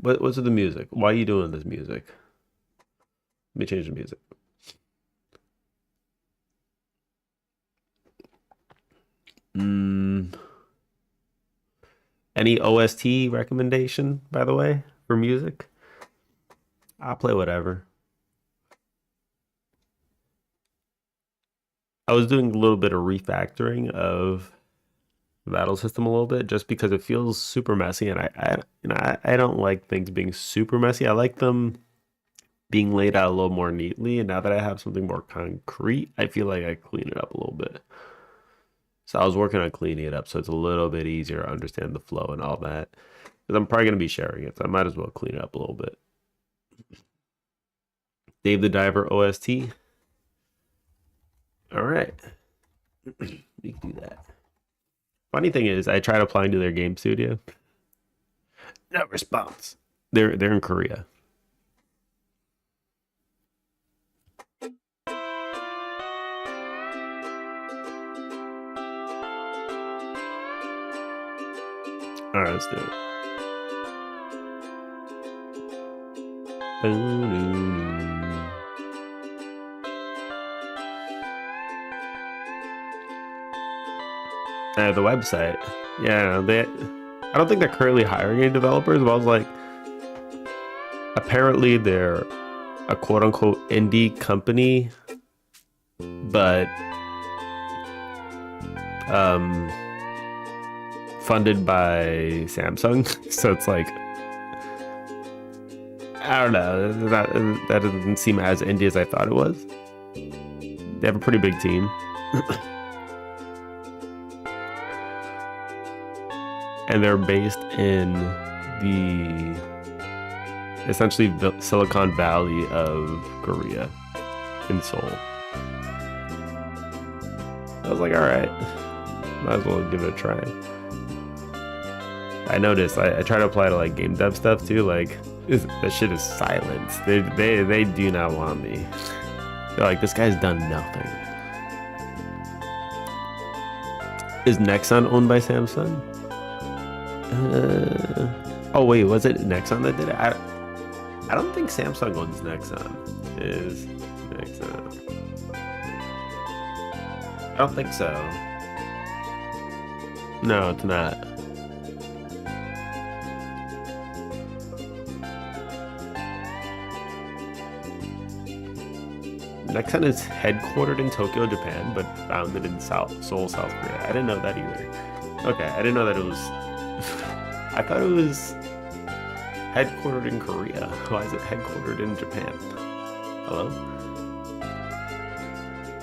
What's with the music? Why are you doing this music? Let me change the music. Mm, any OST recommendation, by the way, for music? I'll play whatever. I was doing a little bit of refactoring of the battle system a little bit just because it feels super messy, and I don't like things being super messy. I like them being laid out a little more neatly, and now that I have something more concrete, I feel like I clean it up a little bit. So I was working on cleaning it up so it's a little bit easier to understand the flow and all that. Because I'm probably going to be sharing it, so I might as well clean it up a little bit. Dave the Diver OST. All right. We can do that. Funny thing is, I tried applying to their game studio. No response. They're in Korea. All right, let's do it. The website. Yeah, I don't think they're currently hiring any developers, but I was like, apparently they're a quote unquote indie company, but funded by Samsung. So it's like, I don't know, that doesn't seem as indie as I thought it was. They have a pretty big team. And they're based in essentially the Silicon Valley of Korea, in Seoul. I was like, all right, might as well give it a try. I noticed I try to apply to like game dev stuff too. Like that shit is silent. They do not want me. They're like, this guy's done nothing. Is Nexon owned by Samsung? Oh wait, was it Nexon that did it? I don't think Samsung owns Nexon. Is Nexon? I don't think so. No, it's not. Nexon is headquartered in Tokyo, Japan, but founded in Seoul, South Korea. I didn't know that either. Okay, I didn't know that it was... I thought it was headquartered in Korea. Why is it headquartered in Japan? Hello?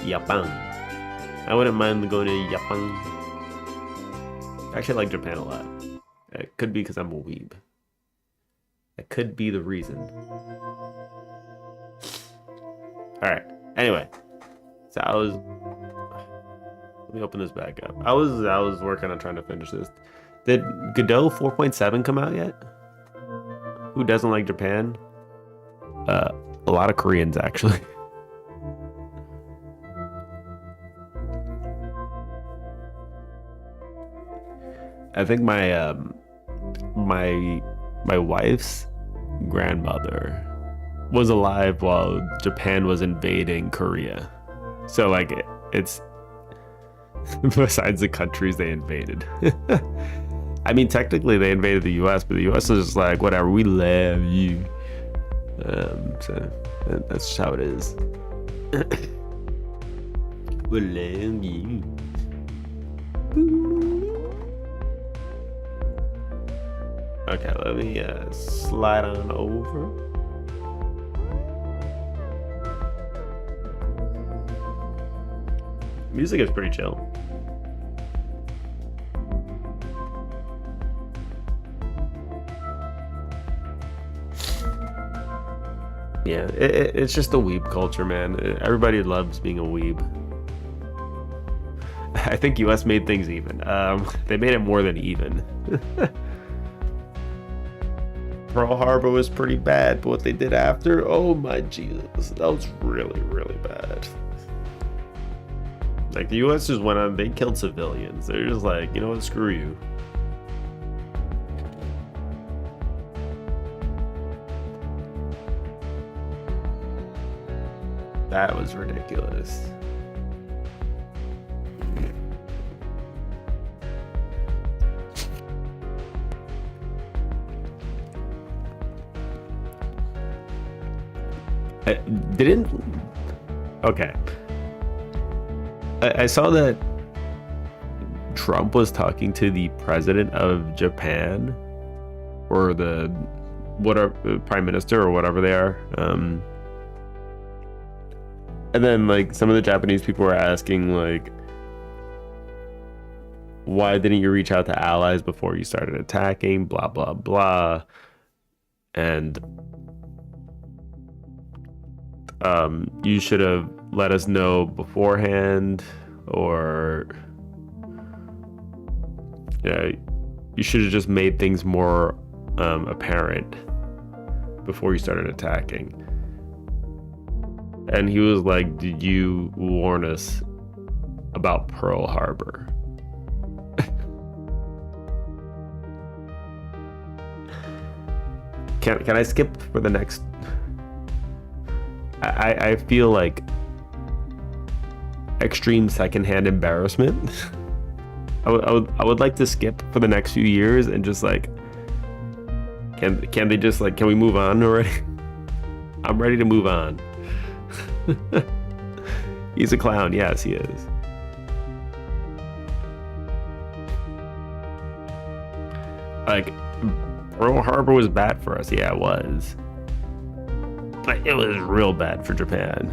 Japan. I wouldn't mind going to Japan. I actually like Japan a lot. It could be because I'm a weeb. That could be the reason. Alright, anyway. So let me open this back up. I was working on trying to finish this. Did Godot 4.7 come out yet? Who doesn't like Japan? A lot of Koreans, actually. I think my wife's grandmother was alive while Japan was invading Korea. So like it's besides the countries they invaded. I mean, technically they invaded the US, but the US is just like, whatever, we love you. So that's just how it is. We love you. Okay, let me slide on over. Music is pretty chill. Yeah, it's just a weeb culture, man. Everybody loves being a weeb. I think US made things even. They made it more than even. Pearl Harbor was pretty bad, but what they did after, oh my Jesus, that was really, really bad. Like, the US just went on, they killed civilians. They're just like, you know what, screw you. That was ridiculous. I didn't. Okay. I saw that Trump was talking to the president of Japan, or the whatever prime minister or whatever they are. And then like some of the Japanese people were asking like, why didn't you reach out to allies before you started attacking? Blah blah blah. And you should have let us know beforehand, or yeah, you should have just made things more apparent before you started attacking. And he was like, did you warn us about Pearl Harbor? Can I skip for the next? I feel like extreme secondhand embarrassment. I would like to skip for the next few years and just like, can they just like, can we move on already? I'm ready to move on. He's a clown. Yes, he is. Like, Pearl Harbor was bad for us. Yeah, it was. But it was real bad for Japan.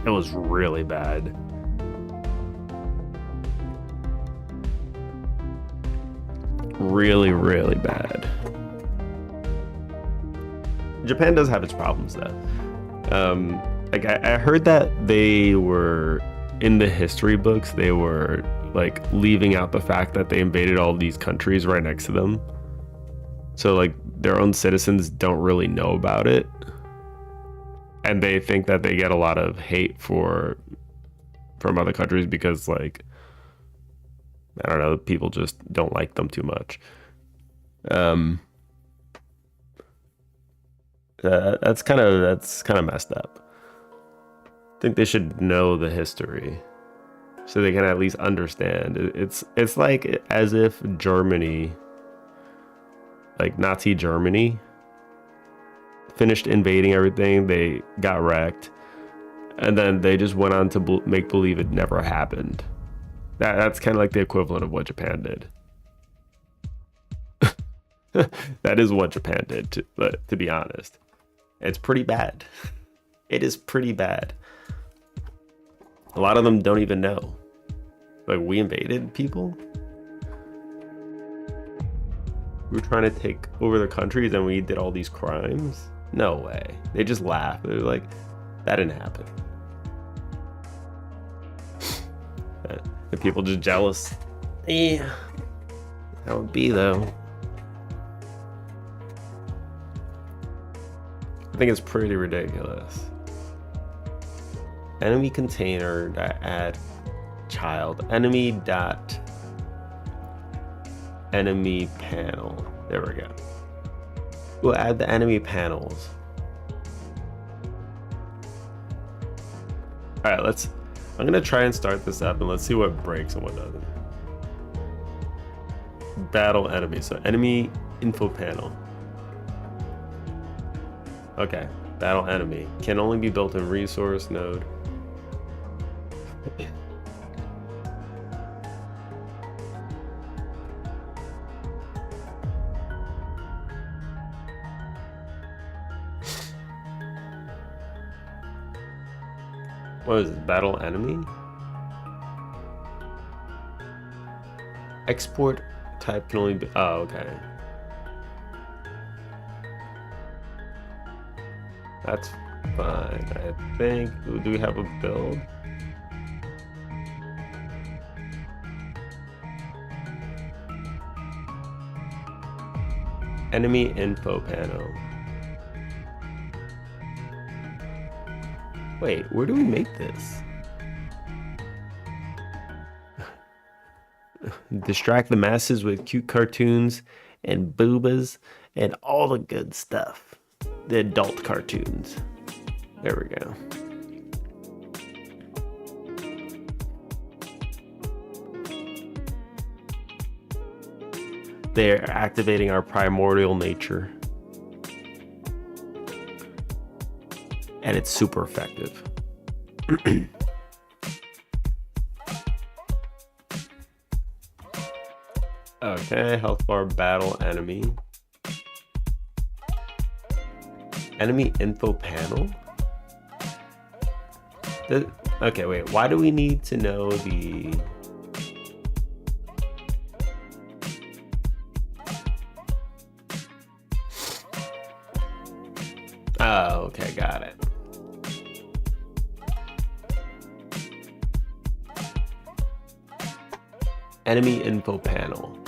It was really bad. Really, really bad. Japan does have its problems though. Like I heard that they were in the history books, they were like leaving out the fact that they invaded all these countries right next to them. So like their own citizens don't really know about it. And they think that they get a lot of hate from other countries because like, I don't know, people just don't like them too much. That's kind of messed up. I think they should know the history so they can at least understand. It's like as if Germany, like Nazi Germany, finished invading everything, they got wrecked, and then they just went on to make believe it never happened. That's kind of like the equivalent of what Japan did. That is what Japan did, to be honest. It's pretty bad. It is pretty bad. A lot of them don't even know. Like, we invaded people? We were trying to take over their countries and we did all these crimes? No way. They just laugh. They're like, that didn't happen. And people just jealous. Yeah. That would be though. I think it's pretty ridiculous. Enemy container add child enemy dot enemy panel. There we go. We'll add the enemy panels. All right, I'm gonna try and start this up and let's see what breaks and what doesn't. Battle enemy, so enemy info panel. Okay, battle enemy can only be built in resource node. What is it? Battle enemy? Export type can only be. Oh, okay. That's fine, I think. Do we have a build? Enemy info panel. Wait, where do we make this? Distract the masses with cute cartoons and boobas and all the good stuff. The adult cartoons. There we go. They're activating our primordial nature. And it's super effective. Okay, health bar, battle, enemy. Enemy info panel? Okay, wait, why do we need to know the... Oh, okay, got it. Enemy info panel.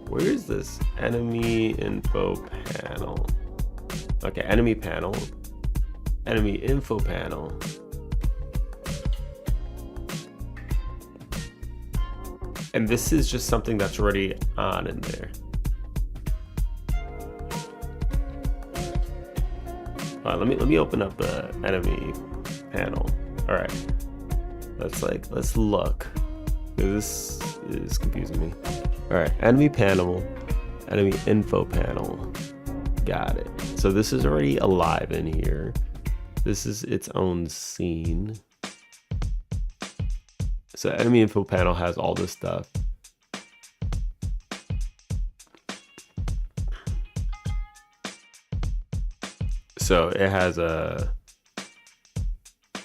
Where is this enemy info panel? Okay, enemy panel. Enemy info panel. And this is just something that's already on in there. All right, let me open up the enemy panel. All right, let's look. This is confusing me. All right, enemy panel, enemy info panel. Got it. So this is already alive in here. This is its own scene. So enemy info panel has all this stuff. So it has a,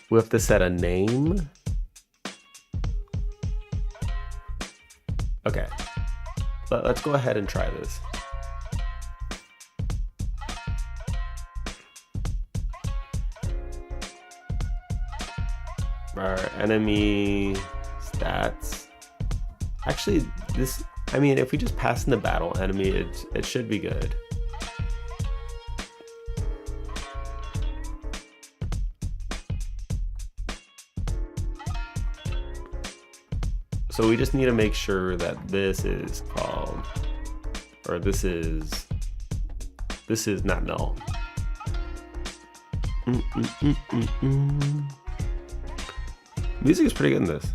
we have to set a name. Okay, let's go ahead and try this. Our enemy stats. Actually, this, I mean, if we just pass in the battle enemy, it should be good. So we just need to make sure that this is called, or this is not null. Music is pretty good in this.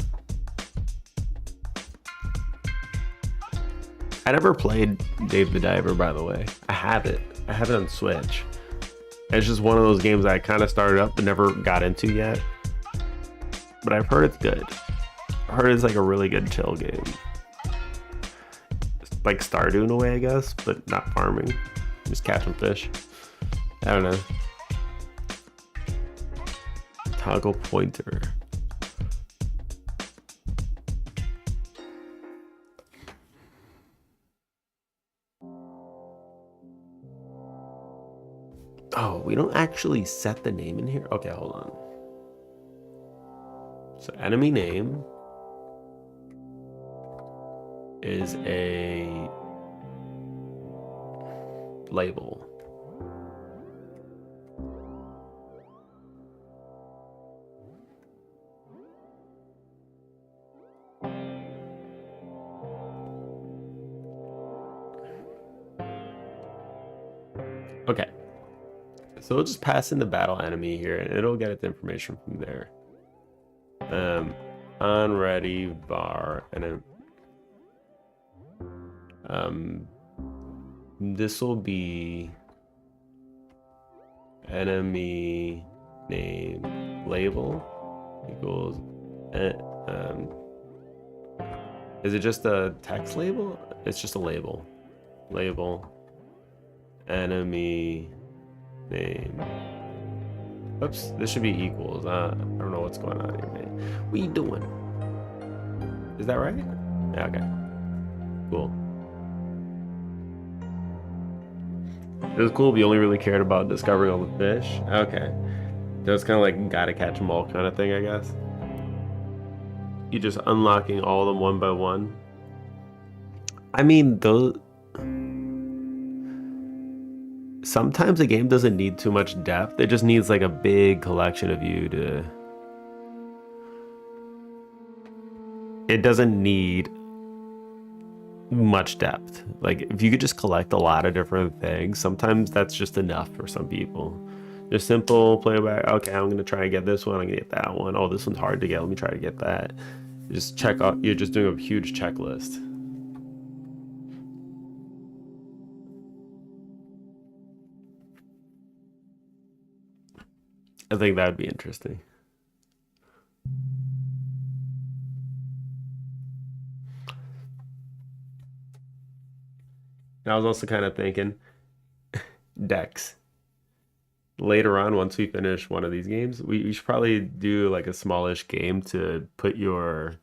I never played Dave the Diver, by the way. I have it on Switch. It's just one of those games I kind of started up but never got into yet. But I've heard it's good. I heard it's like a really good chill game. It's like Stardew in a way, I guess, but not farming. Just catching fish. I don't know. Toggle pointer. Oh, we don't actually set the name in here? Okay, hold on. So enemy name is a label. Okay. So we'll just pass in the battle enemy here and it'll get its information from there. On ready var and then this will be enemy name label equals is it just a text label? It's just a label. Label enemy name. Oops, this should be equals. I don't know what's going on here, man. What are you doing? Is that right? Yeah, okay. Cool. It was cool. We only really cared about discovering all the fish. Okay. So it's kind of like gotta catch them all kind of thing, I guess. You're just unlocking all of them one by one. I mean, those... Sometimes a game doesn't need too much depth. It just needs like a big collection of you to... It doesn't need much depth. Like if you could just collect a lot of different things, sometimes that's just enough for some people. Just simple playback. Okay, I'm gonna try and get this one. I'm gonna get that one. Oh, this one's hard to get. Let me try to get that. Just check out. You're just doing a huge checklist. I think that would be interesting. And I was also kind of thinking decks. Later on, once we finish one of these games, we should probably do like a smallish game to put your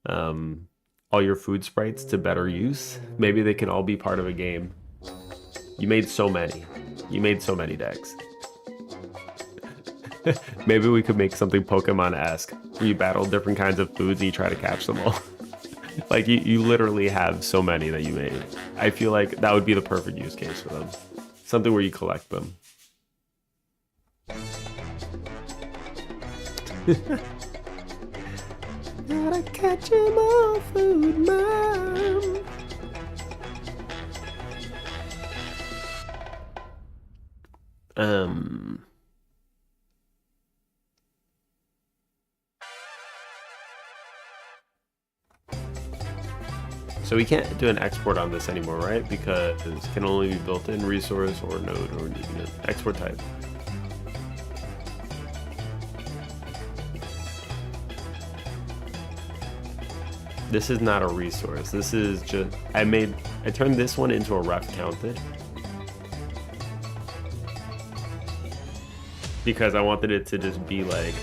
um all your food sprites to better use. Maybe they can all be part of a game. You made so many. You made so many decks. Maybe we could make something Pokemon-esque where you battle different kinds of foods and you try to catch them all. Like you literally have so many that you made. I feel like that would be the perfect use case for them. Something where you collect them. Gotta catch 'em all, food mom. So we can't do an export on this anymore, right? Because it can only be built-in resource or node or even export type. This is not a resource. This is just, I turned this one into a ref counted. Because I wanted it to just be like,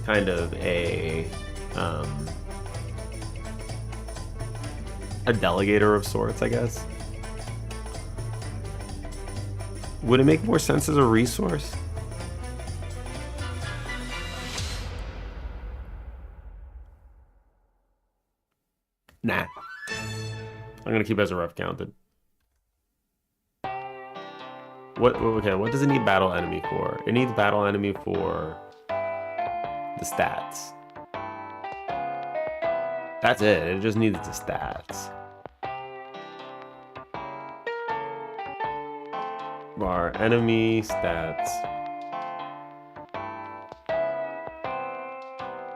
kind of a delegator of sorts, I guess. Would it make more sense as a resource? Nah. I'm gonna keep it as a ref counted. Okay, what does it need battle enemy for? It needs battle enemy for the stats. That's it. It just needs the stats. Bar enemy stats.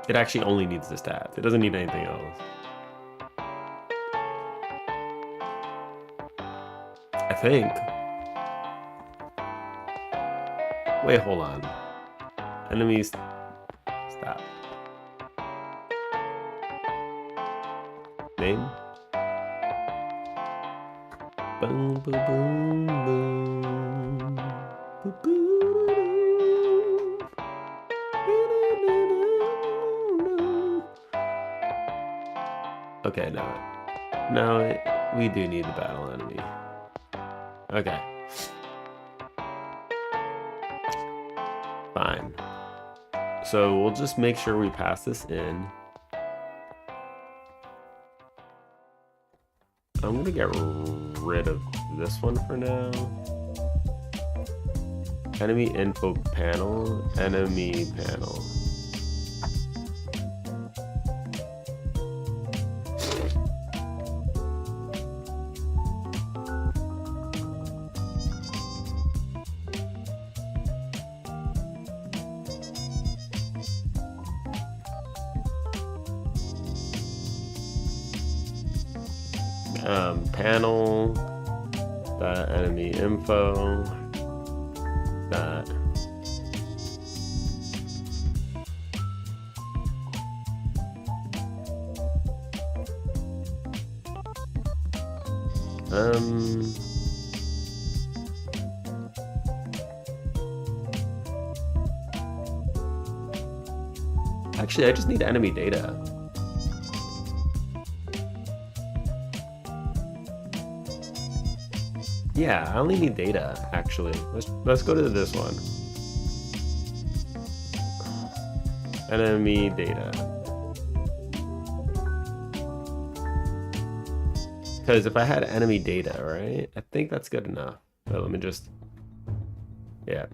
It actually only needs the stats. It doesn't need anything else. I think. Wait, hold on. Enemies stat. Name. Boom, boom, boom, boom. Boom, boom. Okay, now we do need the battle enemy. Okay. Fine. So we'll just make sure we pass this in. I'm gonna get rid of this one for now. Enemy info panel, enemy panel. Panel, that enemy info, that. Actually, I just need enemy data. Yeah, I only need data, actually. Let's go to this one. Enemy data. Because if I had enemy data, right? I think that's good enough. But let me just... Yeah.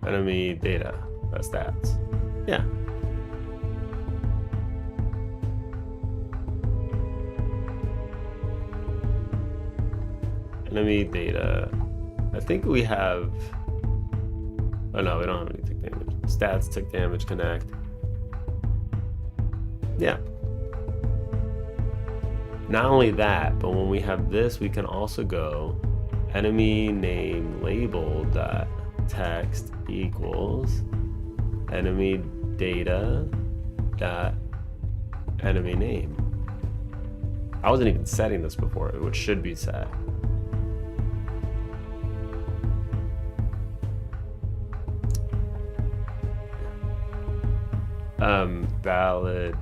Enemy data. Stats. Yeah. enemy data. I think we have. Oh no, we don't have any tick damage. Stats, tick damage, connect. Yeah. Not only that, but when we have this, we can also go enemy name label dot text equals enemy data dot enemy name. I wasn't even setting this before, which should be set. Valid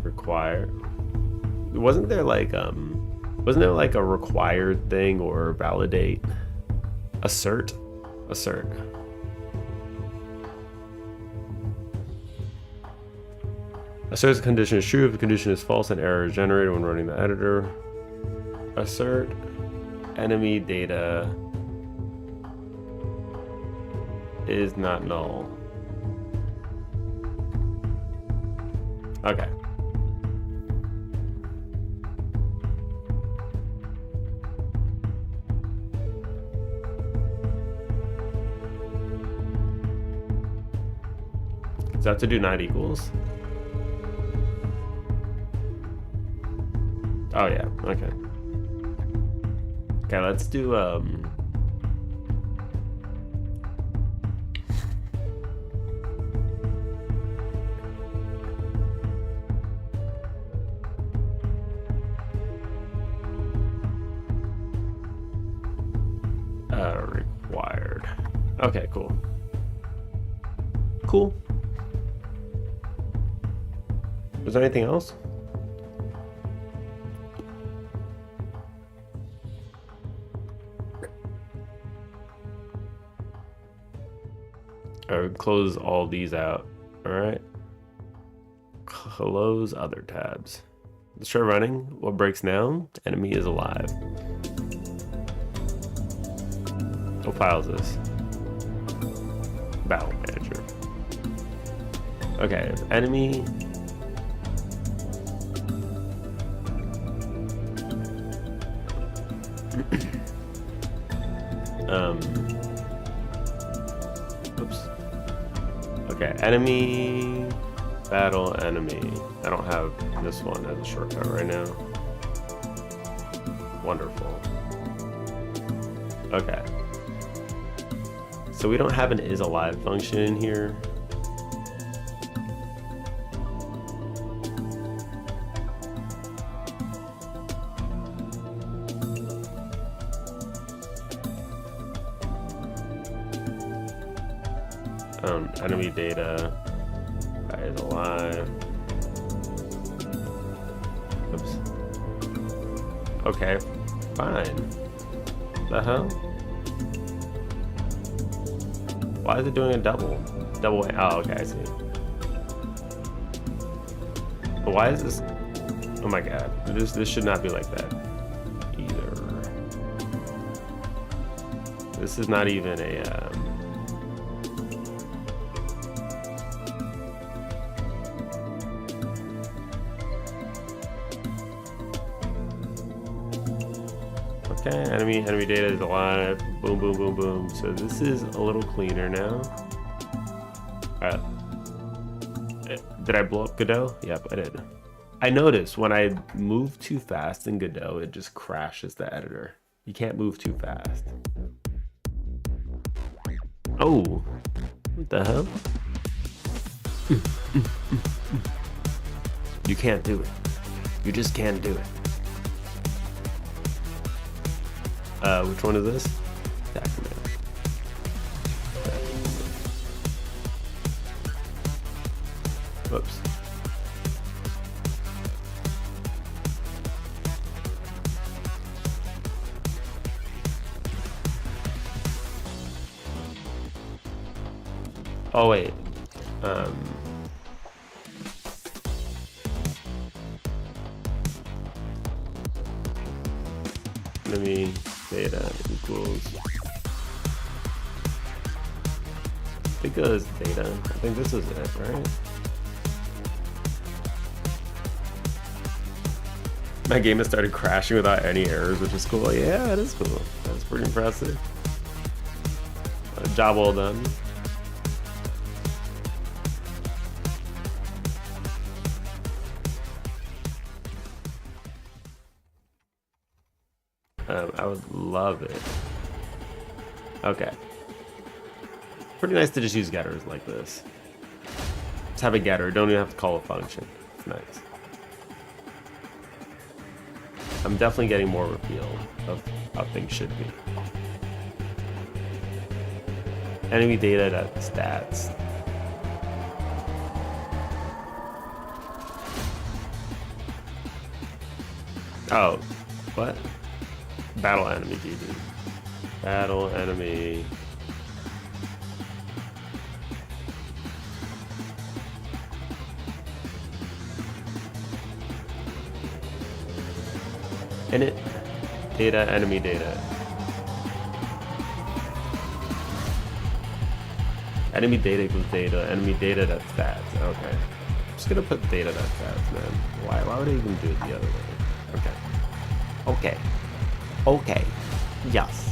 required. Wasn't there like a required thing or validate? Assert. Assert a condition is true if the condition is false and error is generated when running the editor. Assert enemy data is not null. Okay. Does that have to do not equals? Oh yeah, okay. Okay, let's do required. Okay, cool. Cool. Was there anything else? Or close all these out. All right. Close other tabs. Let's try running. What breaks now? Enemy is alive. What file is this? Battle manager. Okay, enemy. Oops. Okay, enemy, battle, enemy. I don't have this one as a shortcut right now. Wonderful. Okay. So we don't have an is alive function in here. Enemy data, guy is alive. Oops. Okay, fine. The hell? Why is it doing a double? Double way. Oh, okay, I see. But why is this? Oh my god, this should not be like that either. This is not even a. Okay, enemy data is alive. Boom, boom, boom, boom. So this is a little cleaner now. Alright. Did I blow up Godot? Yep, I did. I noticed when I move too fast in Godot, it just crashes the editor. You can't move too fast. Oh, what the hell? You can't do it. You just can't do it. Which one is this? Document. Whoops. Oh wait. Enemy data equals. I think it was data. I think this is it, right? My game has started crashing without any errors, which is cool. Yeah, that is cool. That's pretty impressive. Job well done. I would love it. Okay. Pretty nice to just use getters like this. Just have a getter. Don't even have to call a function. It's nice. I'm definitely getting more of a feel of how things should be. Enemy data, stats. Oh, what? Battle enemy, GG. Battle enemy. Init data, enemy data. Enemy data equals data, enemy data, that's stats. Okay. I'm just gonna put data, that's stats, man. Why would I even do it the other way? Okay. Okay. Okay. Yes.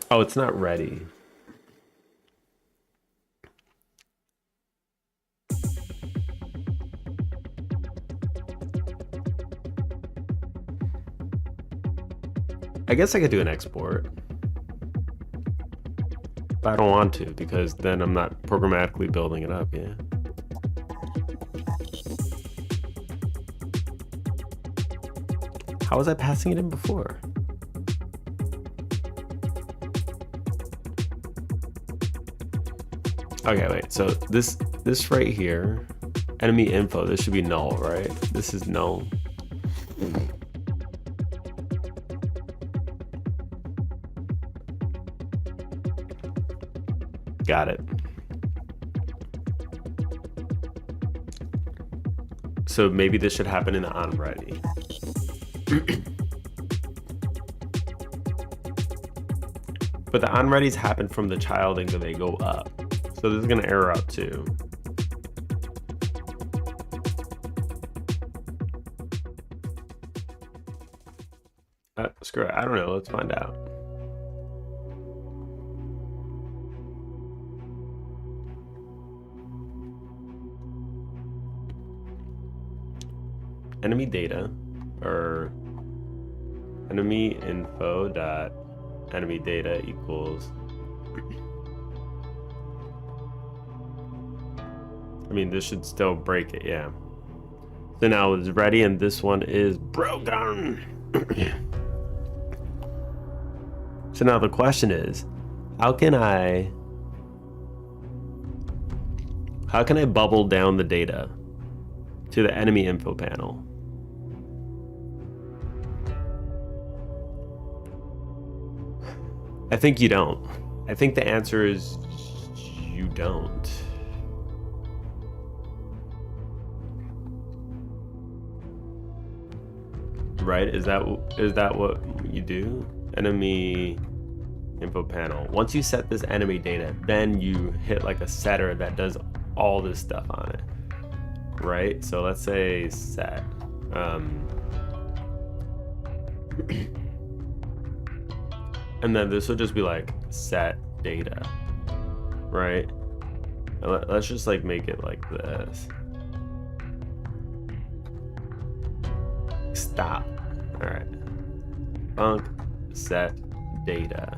Oh, it's not ready. I guess I could do an export. But I don't want to, because then I'm not programmatically building it up, yeah. How was I passing it in before? Okay, wait, so this right here, enemy info, this should be null, right? This is null. Got it. So maybe this should happen in the onReady. But the onReadies happen from the child and they go up. So this is gonna error out too. Screw it, I don't know, let's find out. Enemy data, or enemy info dot enemy data equals, I mean, this should still break it, yeah. So now it's ready and this one is broken. So now the question is, how can I bubble down the data to the enemy info panel? I think you don't. I think the answer is you don't. Right? Is that what you do? Enemy info panel. Once you set this enemy data, then you hit like a setter that does all this stuff on it. Right? So let's say set. And then this will just be like set data, right? Let's just like make it like this. Stop. All right. Func set data.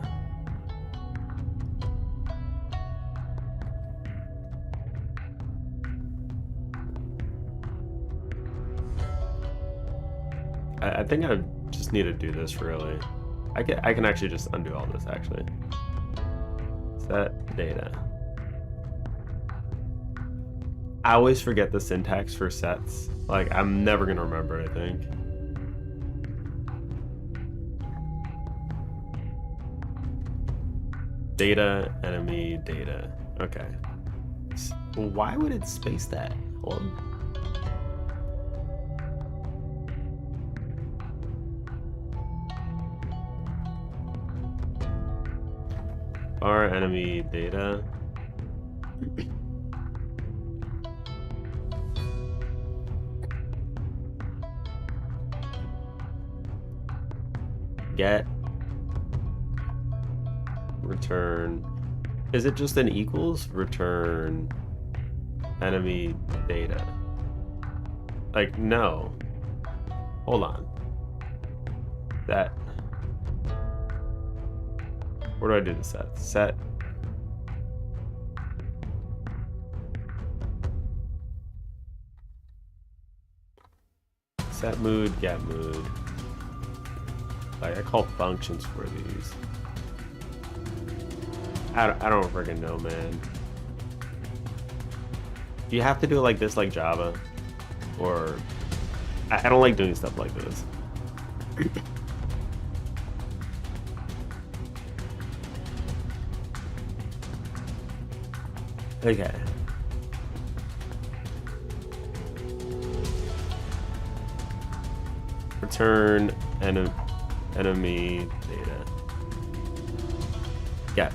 I think I just need to do this really. I can actually just undo all this actually. Set data. I always forget the syntax for sets. Like, I'm never gonna remember it, I think. Data, enemy, data. Okay. Why would it space that? Hold on. Our enemy data. Get. Return. Is it just an equals? Return enemy data. Like, no. Hold on. That. Where do I do the set? Set. Set mood, get mood. Like, I call functions for these. I don't freaking know, man. Do you have to do it like this, like Java? Or... I don't like doing stuff like this. Okay. Return enemy data. Get.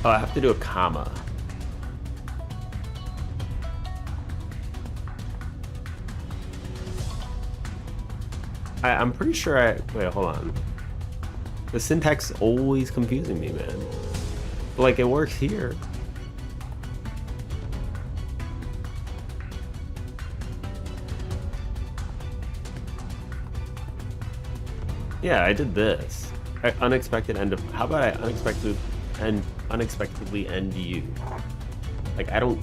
Oh, I have to do a comma. I'm pretty sure wait, hold on. The syntax is always confusing me, man. But, like, it works here. Yeah, I did this. Unexpected end of... How about I unexpectedly end you? Like, I don't...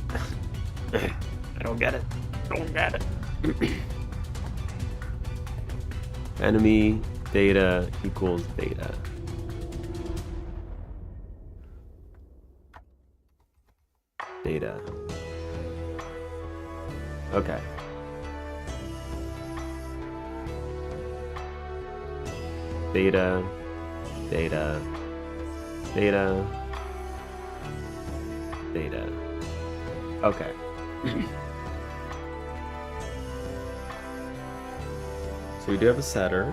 I don't get it. I don't get it. Enemy data equals data. Data. Okay. Data, data, data, data. Okay. So we do have a setter.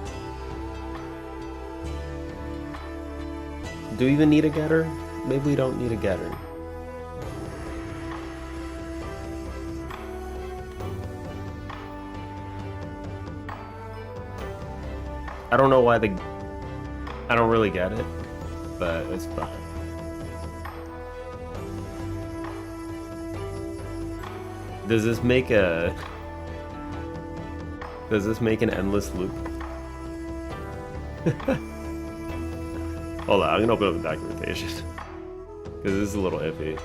Do we even need a getter? Maybe we don't need a getter. I don't know why I don't really get it, but it's fine. Does this make an endless loop? Hold on, I'm gonna open up the documentation because this is a little iffy.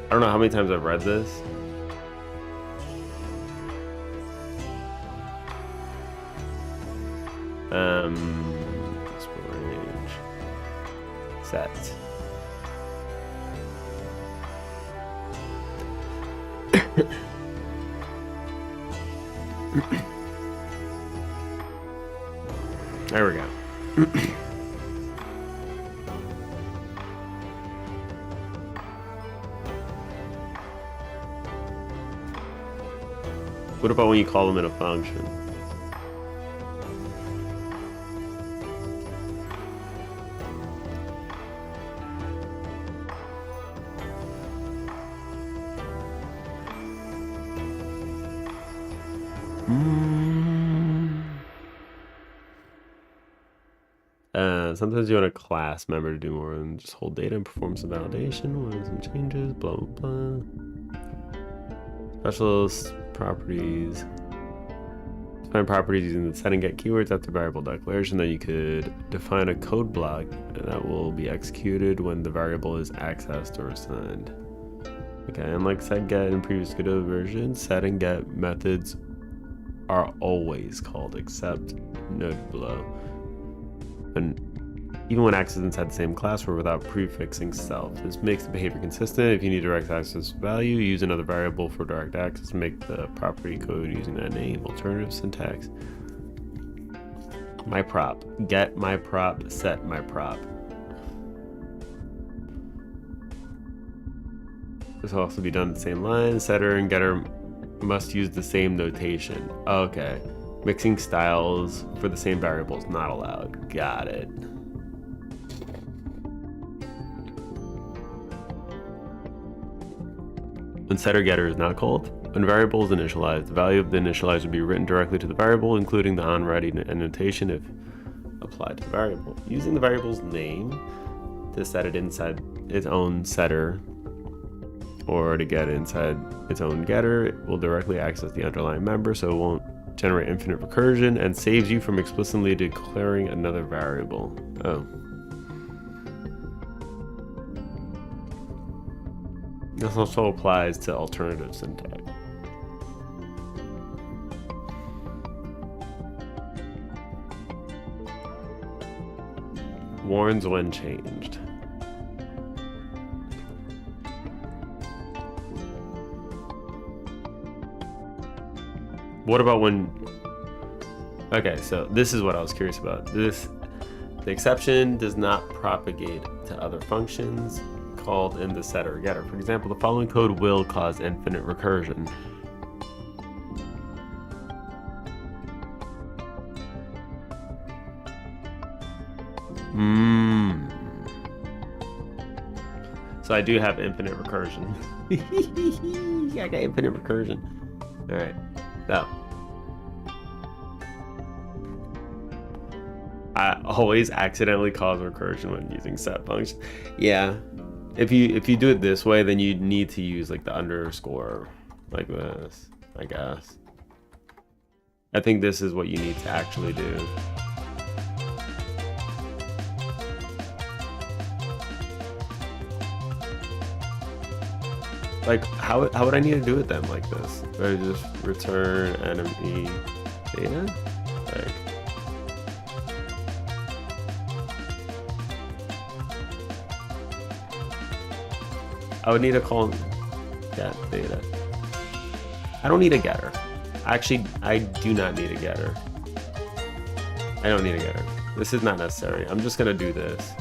I don't know how many times I've read this. Range set. There we go. What about when you call them in a function? Sometimes you want a class member to do more than just hold data and perform some validation when some changes, blah, blah, blah. Specialist properties. Define properties using the set and get keywords after variable declaration. Then you could define a code block that will be executed when the variable is accessed or assigned. Okay, and like set, get in previous Godot versions, set and get methods are always called except noted below. And even when access inside the same class or without prefixing self, this makes the behavior consistent. If you need direct access value, use another variable for direct access. Make the property code using that name. Alternative syntax. My prop. Get my prop. Set my prop. This will also be done in the same line. Setter and getter must use the same notation. Okay. Mixing styles for the same variables not allowed. Got it. When setter getter is not called, when variable is initialized, the value of the initializer will be written directly to the variable, including the on-ready annotation if applied to the variable. Using the variable's name to set it inside its own setter or to get inside its own getter, it will directly access the underlying member, so it won't generate infinite recursion and saves you from explicitly declaring another variable. Oh. This also applies to alternative syntax. Warns when changed. What about when... Okay, so this is what I was curious about. The exception does not propagate to other functions called in the setter or getter. For example, the following code will cause infinite recursion. So I do have infinite recursion. I got infinite recursion. All right. So I always accidentally cause recursion when using set functions. Yeah. If you do it this way, then you need to use like the underscore like this, I guess. I think this is what you need to actually do. Like, how would I need to do it then like this? Or just return enemy data? Like, I would need to call get data. I don't need a getter. Actually, I do not need a getter. I don't need a getter. This is not necessary. I'm just gonna do this.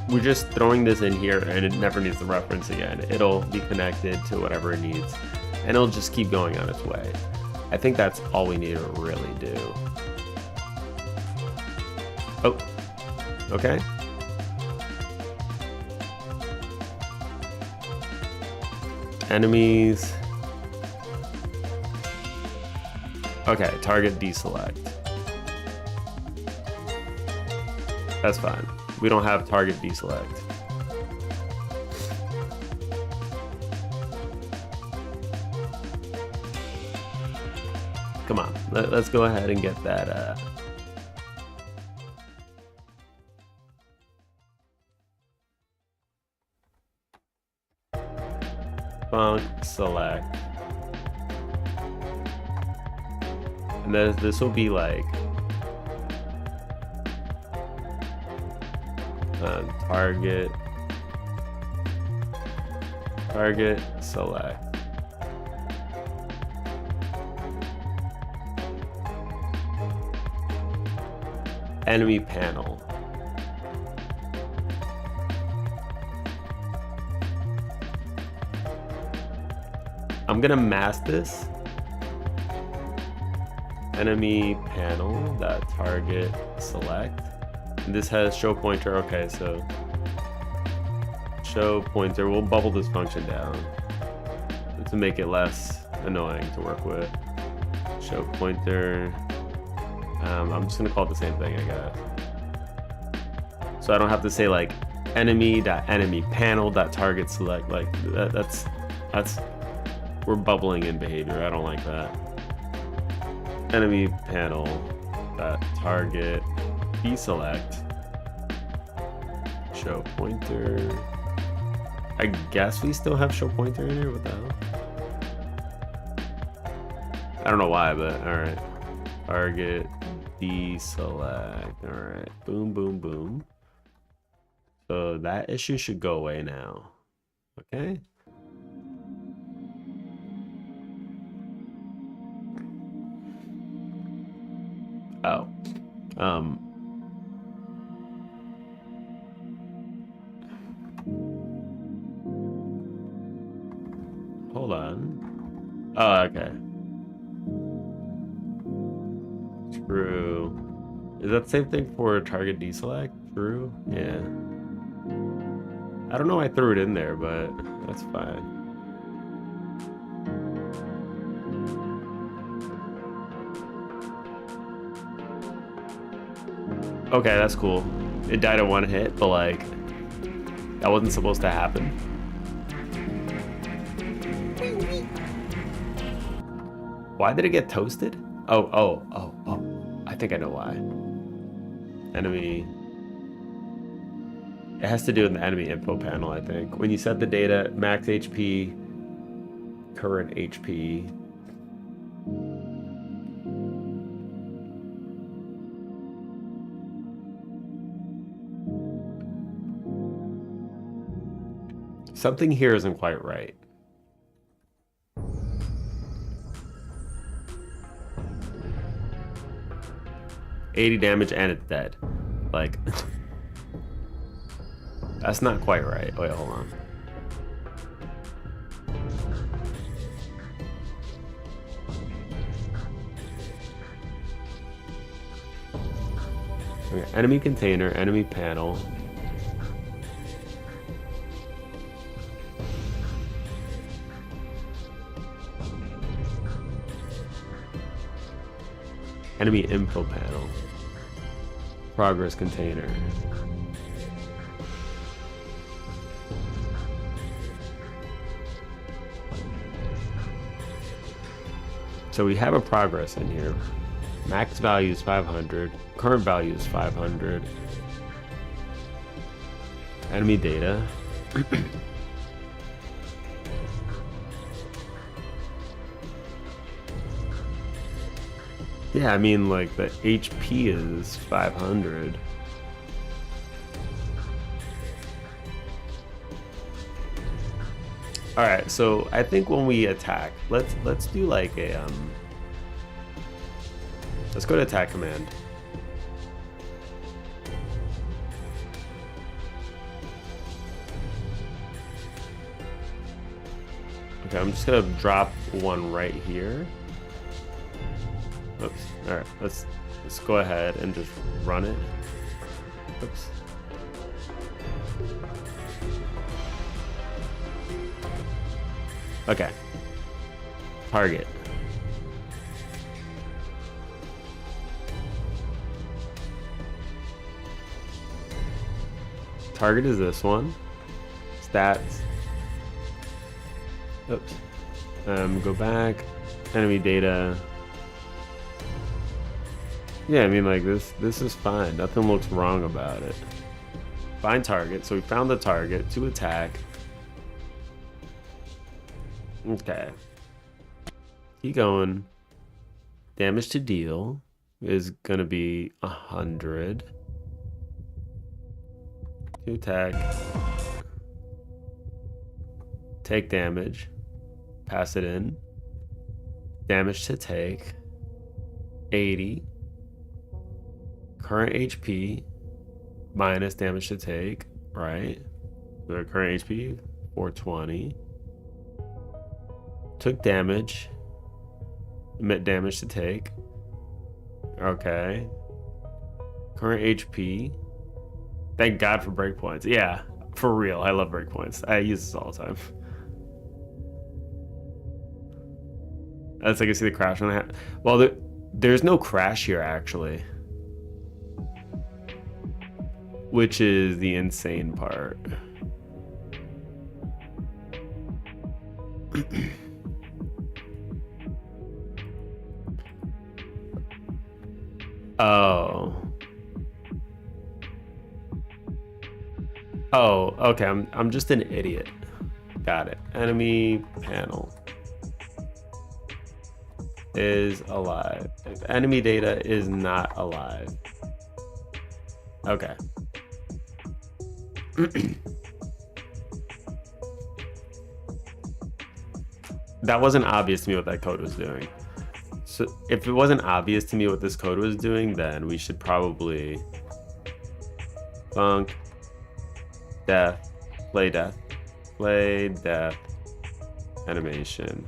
We're just throwing this in here and it never needs the reference again. It'll be connected to whatever it needs and it'll just keep going on its way. I think that's all we need to really do. Oh, okay. Enemies. Okay, target deselect. That's fine. We don't have target deselect. Come on, let's go ahead and get that. Func select. And then this will be like target select. Enemy panel. I'm gonna mask this. Enemy panel dot target select. And this has show pointer. Okay, so show pointer. We'll bubble this function down to make it less annoying to work with. Show pointer. I'm just gonna call it the same thing, I guess. So I don't have to say like enemy panel target select. Like that's we're bubbling in behavior. I don't like that. Enemy panel target deselect. Show pointer. I guess we still have show pointer in here. What the hell? I don't know why, but all right. Target, deselect. All right. Boom, boom, boom. So that issue should go away now. Okay. Oh. Hold on. Oh, okay. True. Is that the same thing for target deselect? True? Yeah. I don't know why I threw it in there, but that's fine. Okay, that's cool. It died at one hit, but like, that wasn't supposed to happen. Why did it get toasted? Oh. I think I know why. Enemy. It has to do with the enemy info panel, I think. When you set the data, max HP, current HP. Something here isn't quite right. $80 damage and it's dead. Like, that's not quite right. Wait, hold on. Okay, enemy container, enemy panel. Enemy info panel. Progress container. So we have a progress in here. Max value is 500. Current value is 500. Enemy data. Yeah, I mean, like, the HP is 500. All right, so I think when we attack, let's do like a let's go to attack command. Okay, I'm just gonna drop one right here. Oops. All right, let's go ahead and just run it. Oops. Okay. Target. Target is this one. Stats. Oops. Go back. Enemy data. Yeah, I mean, like, this is fine. Nothing looks wrong about it. Find target. So we found the target to attack. Okay. Keep going. Damage to deal is gonna be 100. To attack. Take damage. Pass it in. Damage to take. 80. Current HP minus damage to take, right? The current HP, 420. Took damage. Emit damage to take. Okay. Current HP. Thank God for breakpoints. Yeah, for real. I love breakpoints. I use this all the time. That's like I see the crash on that. Well, there's no crash here actually, which is the insane part. Oh. Oh, okay. I'm just an idiot. Got it. Enemy panel is alive. If enemy data is not alive. Okay. That wasn't obvious to me what that code was doing. So if it wasn't obvious to me what this code was doing, then we should probably func death, play death, animation.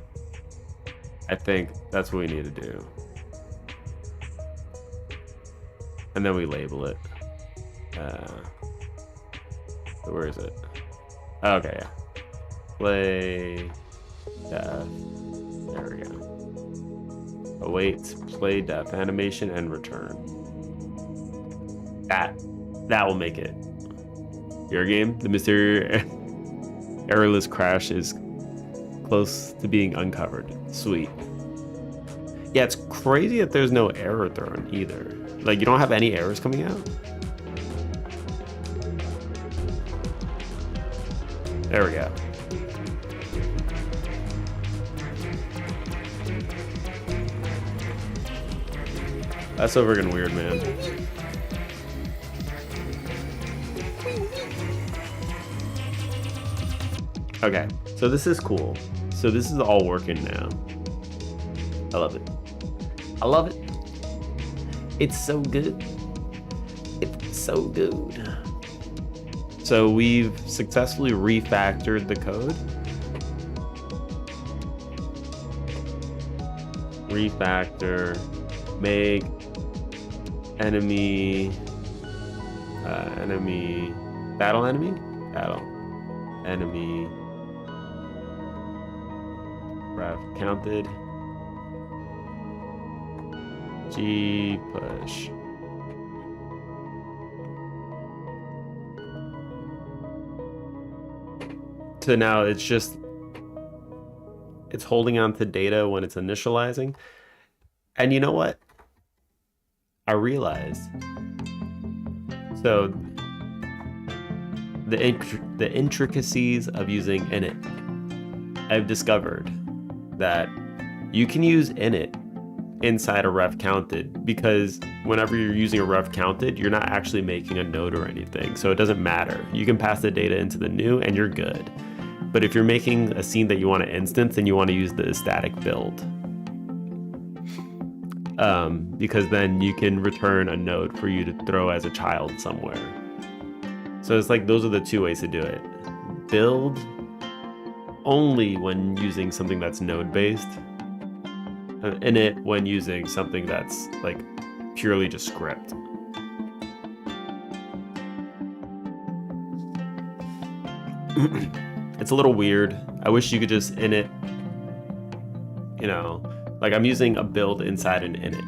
I think that's what we need to do. And then we label it. So where is it? Okay, yeah. Play death. There we go. Await, play death, animation, and return. That will make it. Your game, the mysterious errorless crash is close to being uncovered. Sweet. Yeah, it's crazy that there's no error thrown either. Like, you don't have any errors coming out? There we go. That's so friggin' weird, man. Okay, so this is cool. So this is all working now. I love it. I love it. It's so good. It's so good. So we've successfully refactored the code. Refactor, make enemy, battle enemy, ref counted, G push. So now it's holding on to data when it's initializing. And you know what? I realized. So the intricacies of using init. I've discovered that you can use init inside a ref counted, because whenever you're using a ref counted, you're not actually making a node or anything. So it doesn't matter. You can pass the data into the new and you're good. But if you're making a scene that you want to instance, then you want to use the static build. Because then you can return a node for you to throw as a child somewhere. So it's like, those are the two ways to do it. Build only when using something that's node based. Init when using something that's like purely just script. It's a little weird. I wish you could just init, you know, like I'm using a build inside an init.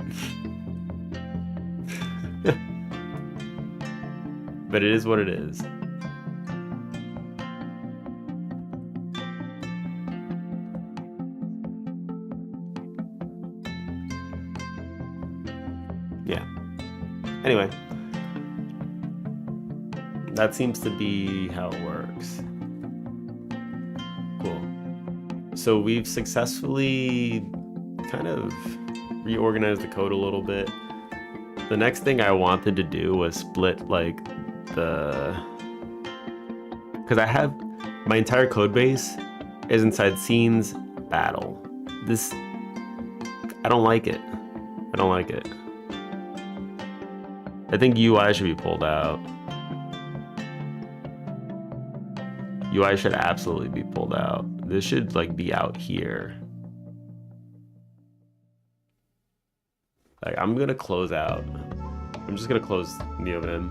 But it is what it is. Yeah. Anyway, that seems to be how it works. Cool. So we've successfully kind of reorganized the code a little bit. The next thing I wanted to do was split like because I have my entire code base is inside scenes battle. This, I don't like it. I don't like it. I think UI should be pulled out. UI should absolutely be pulled out. This should like be out here. Like, I'm gonna close out. I'm just gonna close NeoVim.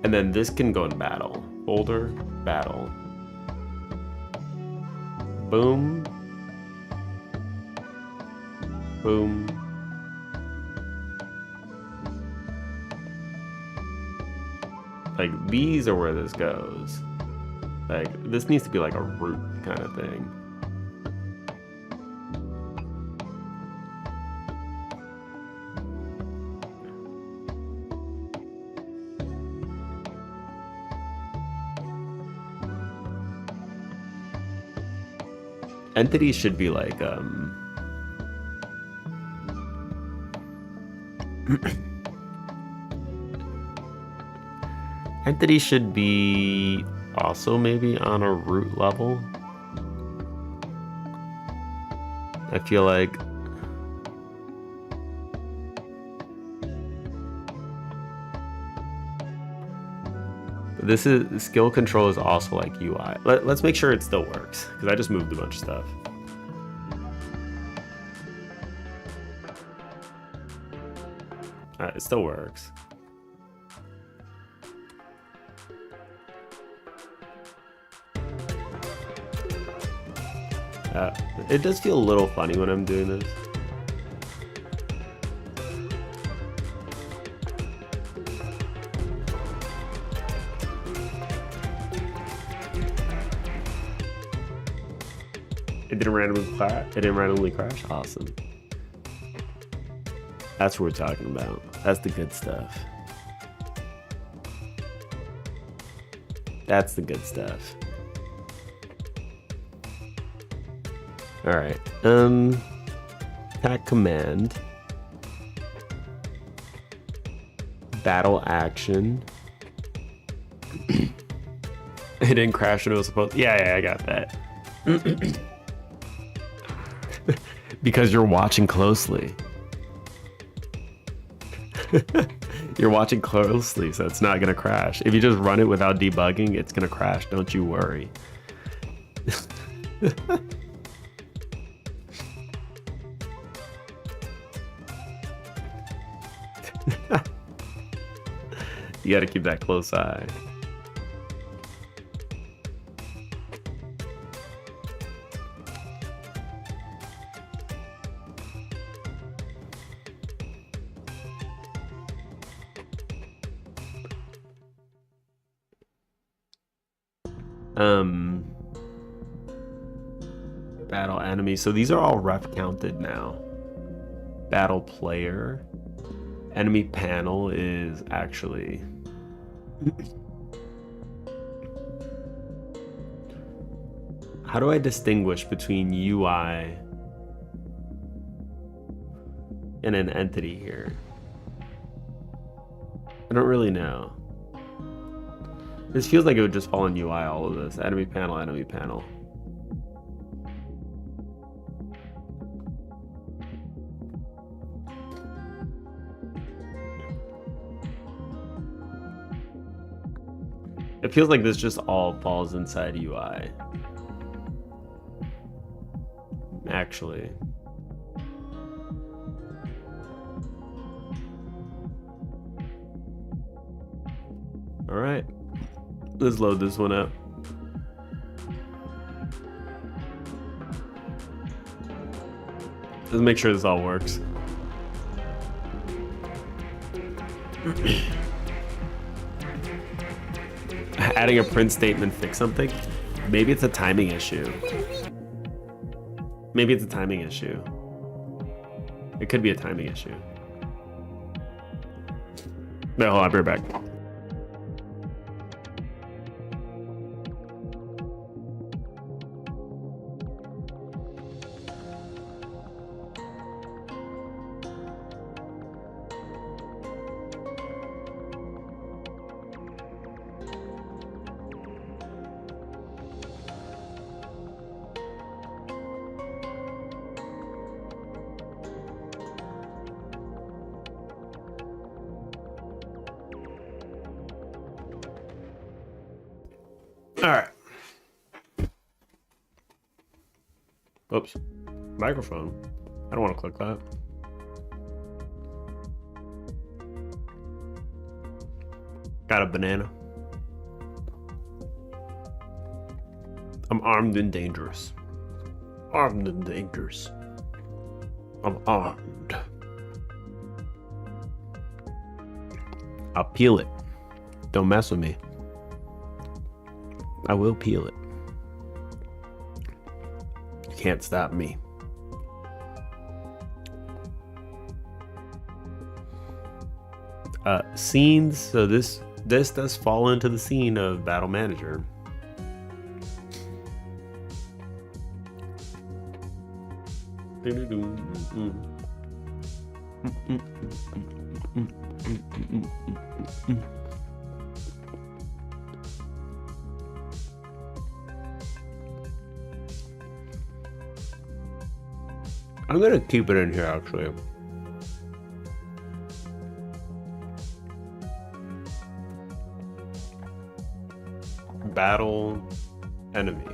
And then this can go in battle. Folder, battle. Boom. Boom. Like, these are where this goes. Like, this needs to be like a root kind of thing. entities should be like entities should be also maybe on a root level. I feel like this is skill control is also like UI. Let's make sure it still works because I just moved a bunch of stuff. It still works. It does feel a little funny when I'm doing this. It didn't randomly crash? Awesome. That's what we're talking about. That's the good stuff. That's the good stuff. All right. Attack command. Battle action. It didn't crash when it was supposed to. Yeah, I got that. Because you're watching closely. You're watching closely, so it's not gonna crash. If you just run it without debugging, it's gonna crash. Don't you worry. You gotta keep that close eye. Battle enemy. So these are all ref counted now. Battle player. Enemy panel is actually... How do I distinguish between UI and an entity here? I don't really know. This feels like it would just fall in UI, all of this. Enemy panel, enemy panel. It feels like this just all falls inside UI. Actually. All right. Let's load this one up. Let's make sure this all works. Adding a print statement fix something? Maybe it's a timing issue. Maybe it's a timing issue. It could be a timing issue. No, hold on, I'll be right back. All right. Oops. Microphone. I don't want to click that. Got a banana. I'm armed and dangerous. Armed and dangerous. I'm armed. I'll peel it. Don't mess with me. I will peel it. You can't stop me. Scenes. So this does fall into the scene of Battle Manager. I'm gonna keep it in here actually. Battle enemy.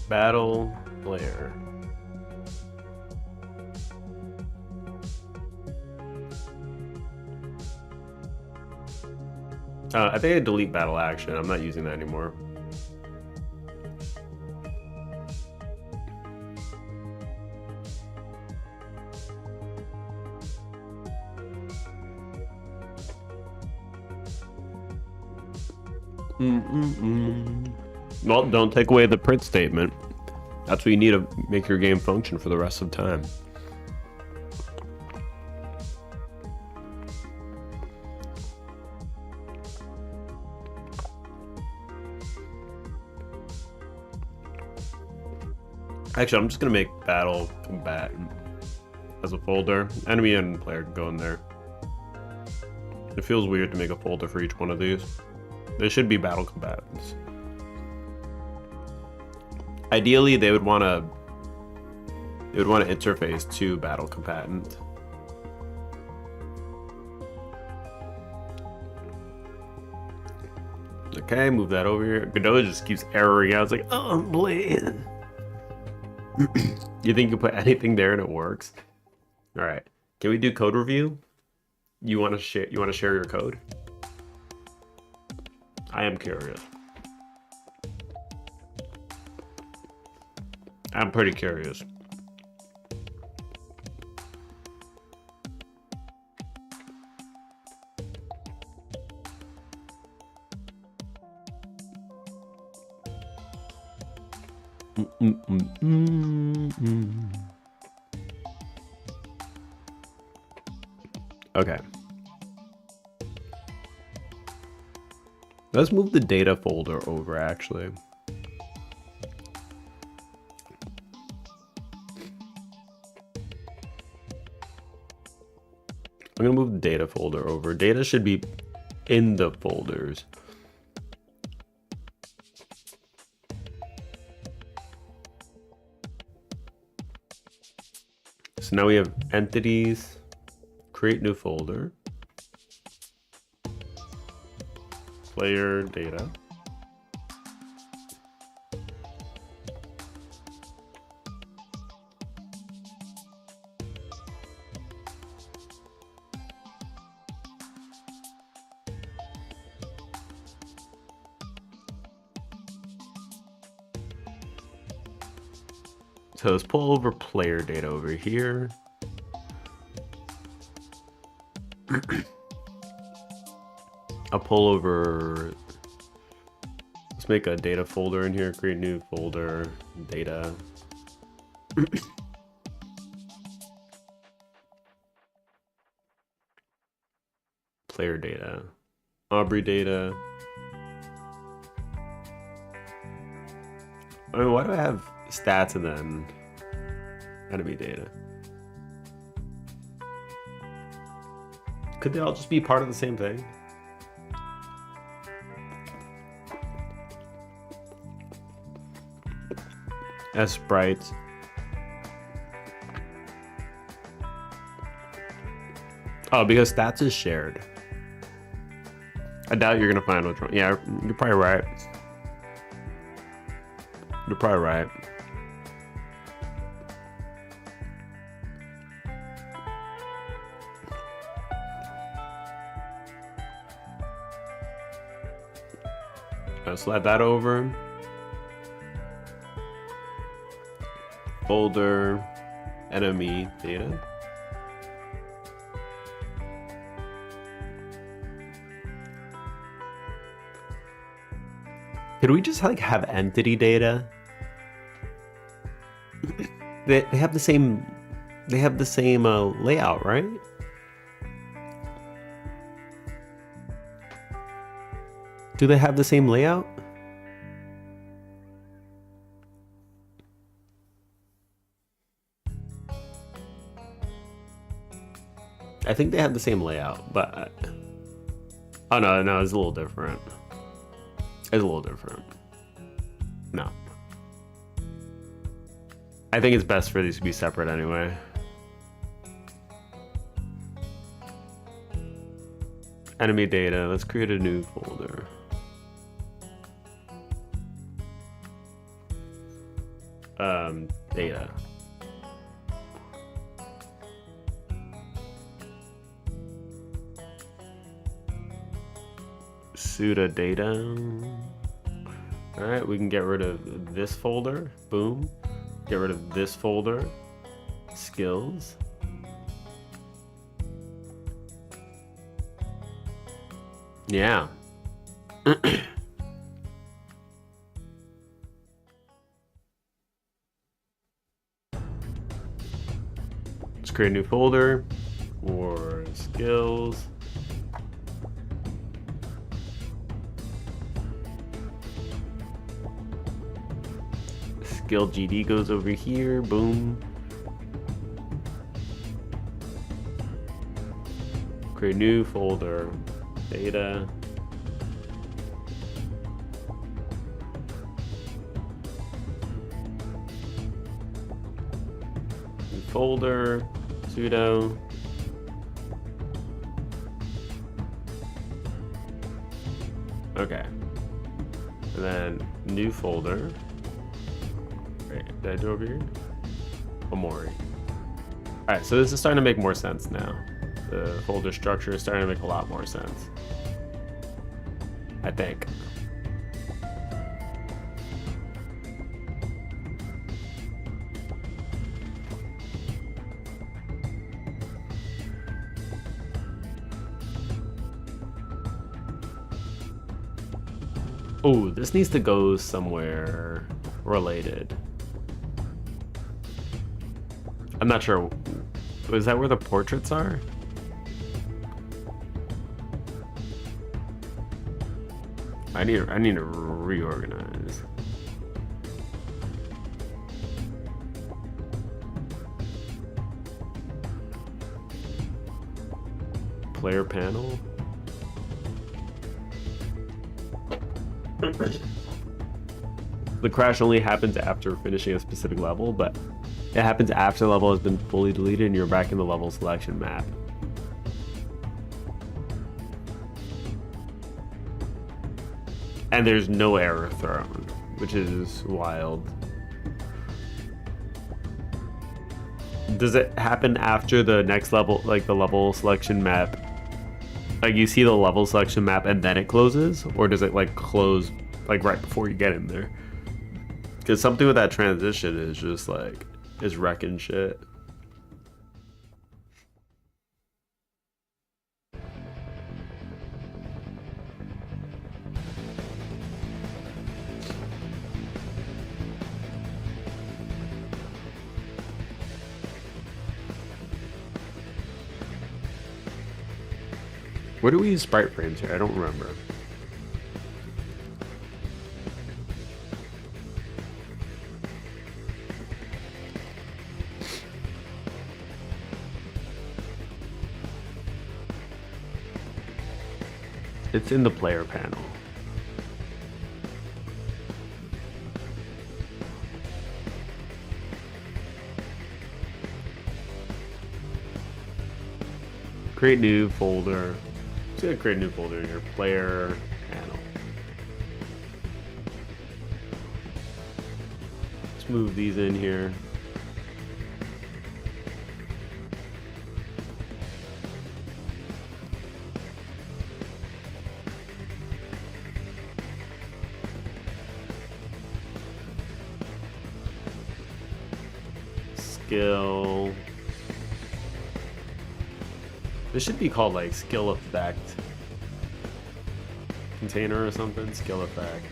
Battle player. I think I delete battle action. I'm not using that anymore. Well, don't take away the print statement. That's what you need to make your game function for the rest of the time. Actually, I'm just gonna make battle combatant as a folder. Enemy and player can go in there. It feels weird to make a folder for each one of these. They should be battle combatants. Ideally, they would want to interface to battle combatant. Okay, move that over here. Godot just keeps erroring out. It's like, oh, I'm playing. You think you put anything there and it works? All right. Can we do code review? You want to share? You want to share your code? I am curious. I'm pretty curious. Okay. Let's move the data folder over, actually. I'm gonna move the data folder over. Data should be in the folders. So now we have entities, create new folder, player data. So let's pull over player data over here. I'll pull over, let's make a data folder in here, create new folder, data. Player data, Omori data. I mean, why do I have stats and then enemy data? Could they all just be part of the same thing? As sprites. Oh, because stats is shared. I doubt you're gonna find which one. Yeah, you're probably right. You're probably right. I'll slide that over. Folder, enemy data. Could we just like have entity data? They have the same They have the same layout, right? Do they have the same layout? I think they have the same layout, but oh no, it's a little different. It's a little different. No. I think it's best for these to be separate anyway. Enemy data, let's create a new folder. Data. Sudo data. All right, we can get rid of this folder. Boom. Get rid of this folder. Skills. Yeah. Let's create a new folder for skills. Skill GD goes over here. Boom. Create a new folder. Data. New folder. Sudo. Okay. And then new folder. Wait, did I do over here? Omori. Alright, so this is starting to make more sense now. The folder structure is starting to make a lot more sense. I think. Oh, this needs to go somewhere related. I'm not sure. Is that where the portraits are? I need to reorganize. Player panel. The crash only happens after finishing a specific level, but it happens after the level has been fully deleted and you're back in the level selection map. And there's no error thrown, which is wild. Does it happen after the next level, like the level selection map? Like you see the level selection map and then it closes? Or does it like close like right before you get in there? Because something with that transition is just like, is wrecking shit. Where do we use sprite frames here? I don't remember. It's in the player panel. Create new folder. Just gonna create a new folder in your player panel. Let's move these in here. Skill. This should be called like skill effect container or something. Skill effect.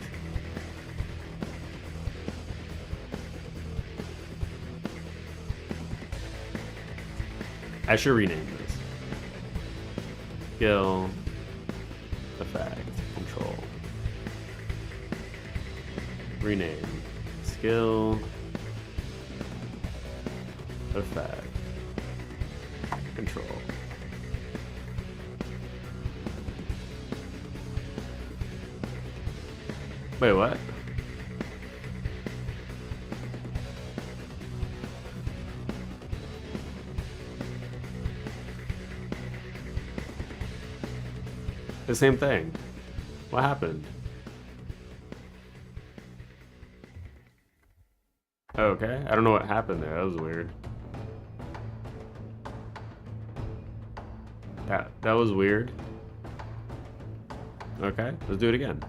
I should rename this. Skill, effect, control. Rename. Skill, effect, control. Wait, what? The same thing. What happened? Okay, I don't know what happened there. That was weird. That was weird. Okay, let's do it again.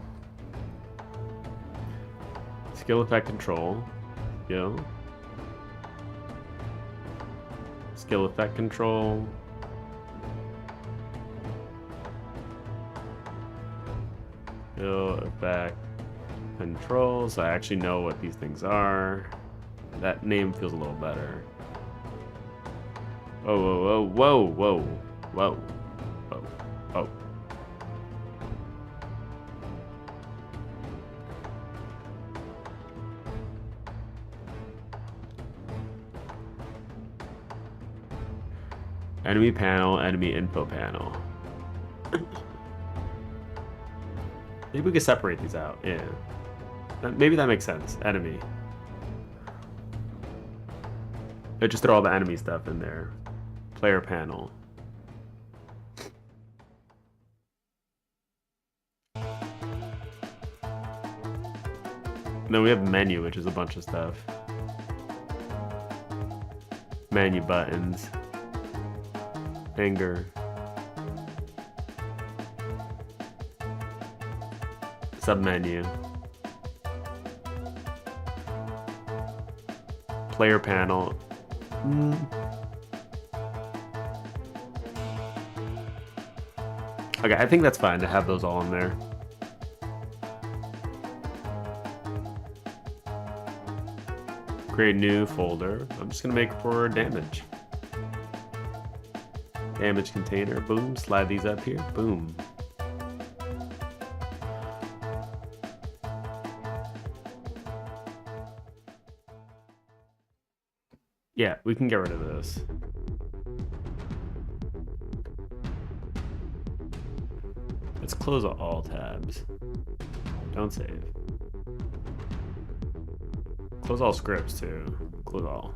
Skill effect control. Skill. Skill effect control. Skill effect control. So I actually know what these things are. That name feels a little better. Whoa, whoa, whoa, whoa, whoa, whoa, whoa. Enemy panel, enemy info panel. Maybe we could separate these out. Yeah. Maybe that makes sense. Enemy. Just throw all the enemy stuff in there. Player panel. And then we have menu, which is a bunch of stuff. Menu buttons. Finger. Submenu. Player panel. Okay, I think that's fine to have those all in there. Create new folder. I'm just gonna make for damage. Damage container. Boom. Slide these up here. Boom. Yeah, we can get rid of this. Let's close all tabs. Don't save. Close all scripts too. Close all.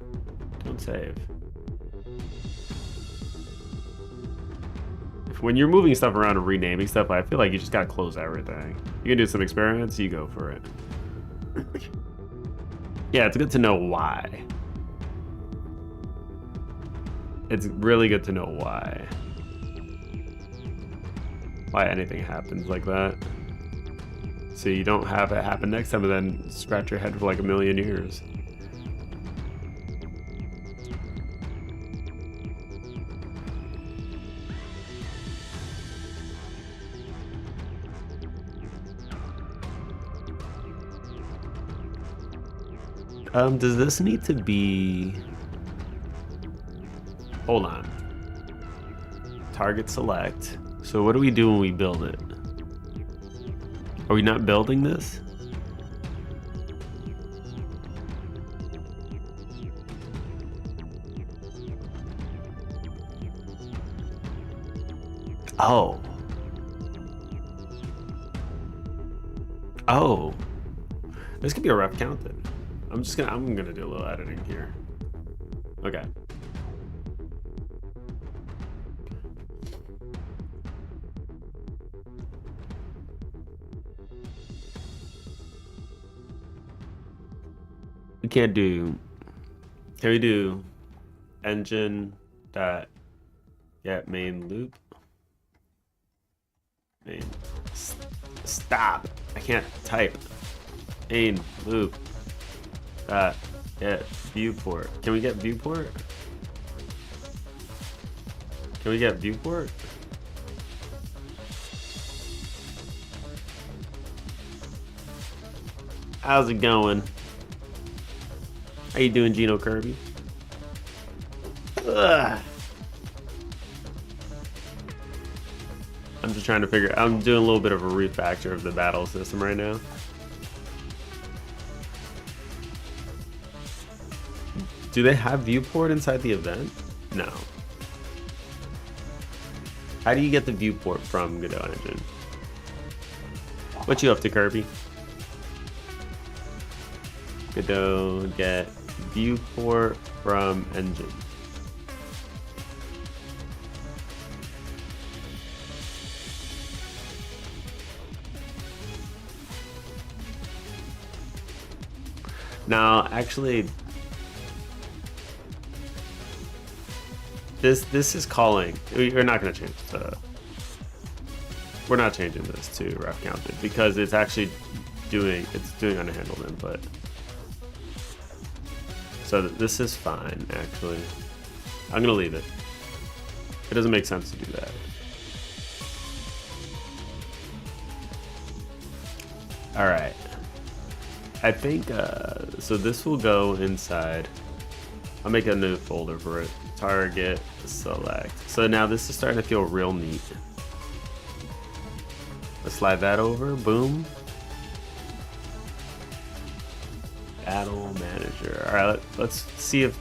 Don't save. When you're moving stuff around and renaming stuff, I feel like you just gotta close everything. You can do some experiments, you go for it. Yeah, it's good to know why. It's really good to know why. Why anything happens like that. So you don't have it happen next time and then scratch your head for like a million years. Does this need to be... Hold on. Target select. So what do we do when we build it? Are we not building this? Oh. Oh. This could be a rough count then. I'm gonna do a little editing here. Okay. Can we do engine dot get main loop? Main. Stop. I can't type. Main loop dot get viewport. Can we get viewport? Can we get viewport? How's it going? How you doing, Gino Kirby? Ugh. I'm just trying to figure. I'm doing a little bit of a refactor of the battle system right now. Do they have viewport inside the event? No. How do you get the viewport from Godot Engine? What you up to, Kirby? Godot get viewport from engine. Now, actually, this is calling. We're not going to change the. We're not changing this to ref counted because it's actually doing unhandled input. So this is fine, actually. I'm gonna leave it. It doesn't make sense to do that. All right. I think so. This will go inside. I'll make a new folder for it. Target select. So now this is starting to feel real neat. Let's slide that over. Boom. Battle manager. All right, let's see if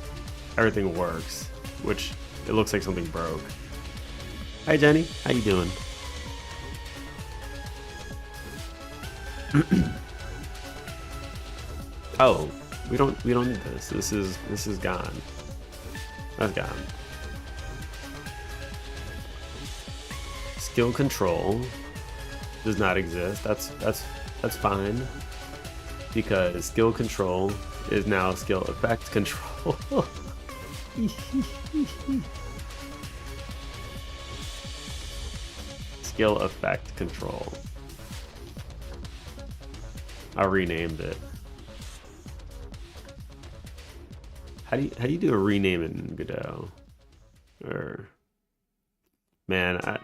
everything works, which it looks like something broke. Hi Jenny, how you doing? Oh, we don't need this. This is gone. That's gone. Skill control does not exist. That's fine. Because skill control is now skill effect control. Skill effect control. I renamed it. How do you do a rename in Godot? Or man, I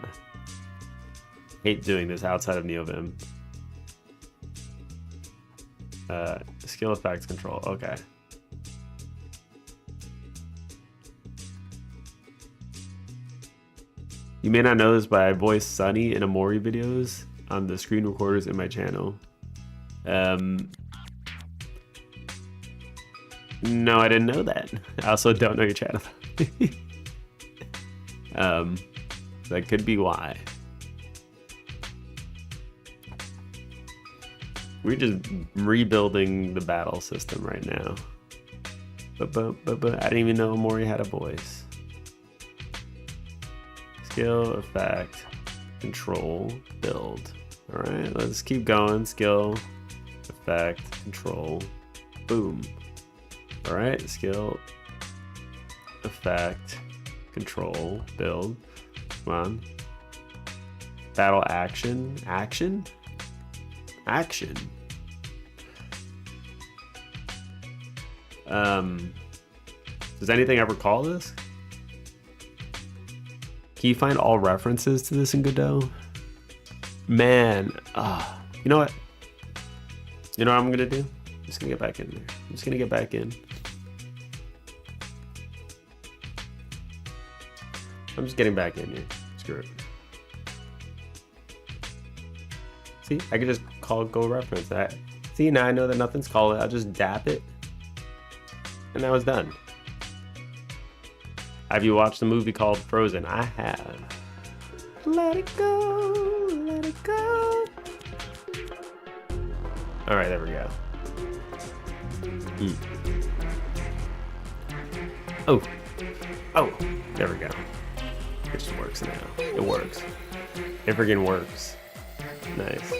hate doing this outside of NeoVim. Skill effects control. Okay. You may not know this, but I voice Sunny in Omori videos on the screen recorders in my channel. No, I didn't know that. I also don't know your channel. That could be why. We're just rebuilding the battle system right now. But I didn't even know Omori had a voice. Skill, effect, control, build. All right, let's keep going. Skill, effect, control, boom. All right, skill, effect, control, build. Come on. Battle action, action? Action. Does anything ever call this? Can you find all references to this in Godot? Man, you know what? You know what I'm gonna do? I'm just gonna get back in there. I'm just gonna get back in. I'm just getting back in here. Screw it. See, I can just go reference that. See, now I know that nothing's called it. I'll just dap it. And that was done. Have you watched the movie called Frozen? I have. Let it go, let it go. All right, there we go. Oh, there we go. It just works now. It works. It freaking works. Nice.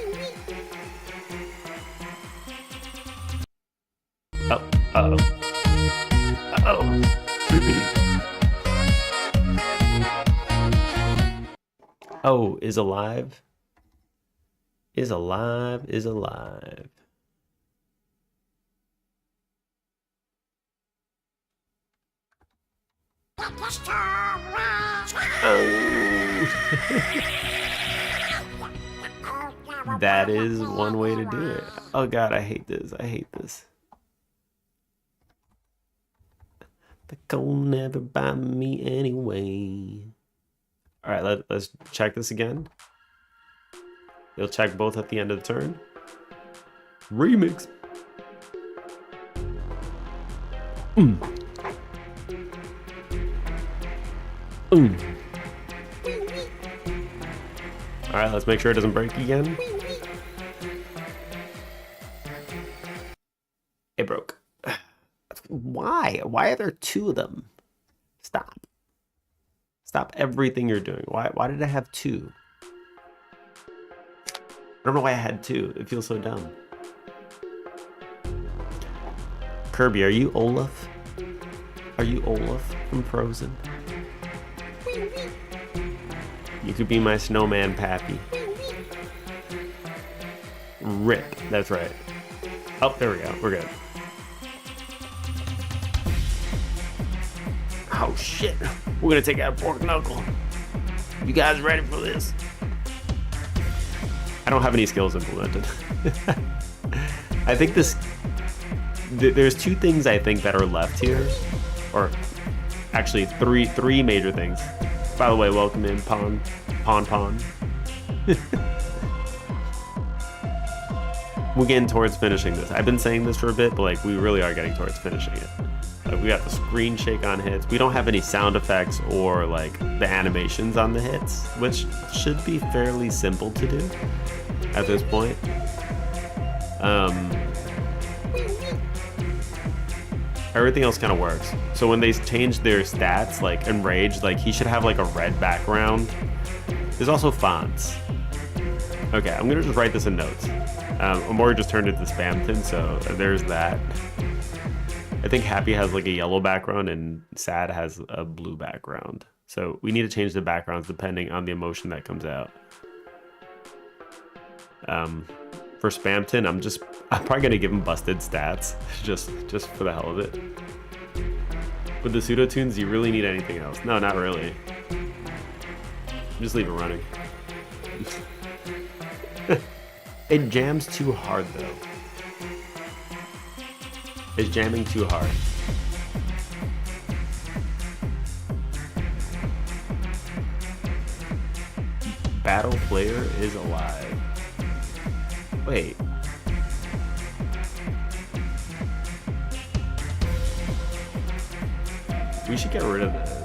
Oh, uh-oh. Uh-oh. Oh, is alive? Is alive, is alive. That is one way to do it. Oh god, I hate this. I hate this. The gold never buy me anyway. All right, let's check this again. You'll check both at the end of the turn. Remix. Alright, let's make sure it doesn't break again. It broke. Why? Why are there two of them? Stop. Stop everything you're doing. Why did I have two? I don't know why I had two. It feels so dumb. Kirby, are you Olaf? Are you Olaf from Frozen? You could be my snowman pappy. Rip. That's right. Oh, there we go. We're good. Oh shit. We're gonna take out Pork Knuckle. You guys ready for this? I don't have any skills implemented. I think there's two things I think that are left here. Or actually three major things. By the way, welcome in Pon. We're getting towards finishing this. I've been saying this for a bit, but like we really are getting towards finishing it. Like we got the screen shake on hits. We don't have any sound effects or like the animations on the hits, which should be fairly simple to do at this point. Everything else kind of works. So when they change their stats, like Enrage, like he should have like a red background. There's also fonts. Okay, I'm gonna just write this in notes. Omori just turned into Spamton, so there's that. I think Happy has like a yellow background and Sad has a blue background. So we need to change the backgrounds depending on the emotion that comes out. For Spamton, I'm probably gonna give him busted stats, just for the hell of it. With the pseudo tunes, do you really need anything else? No, not really. Just leave it running. It jams too hard though. It's jamming too hard. Battle player is alive. Wait. We should get rid of this.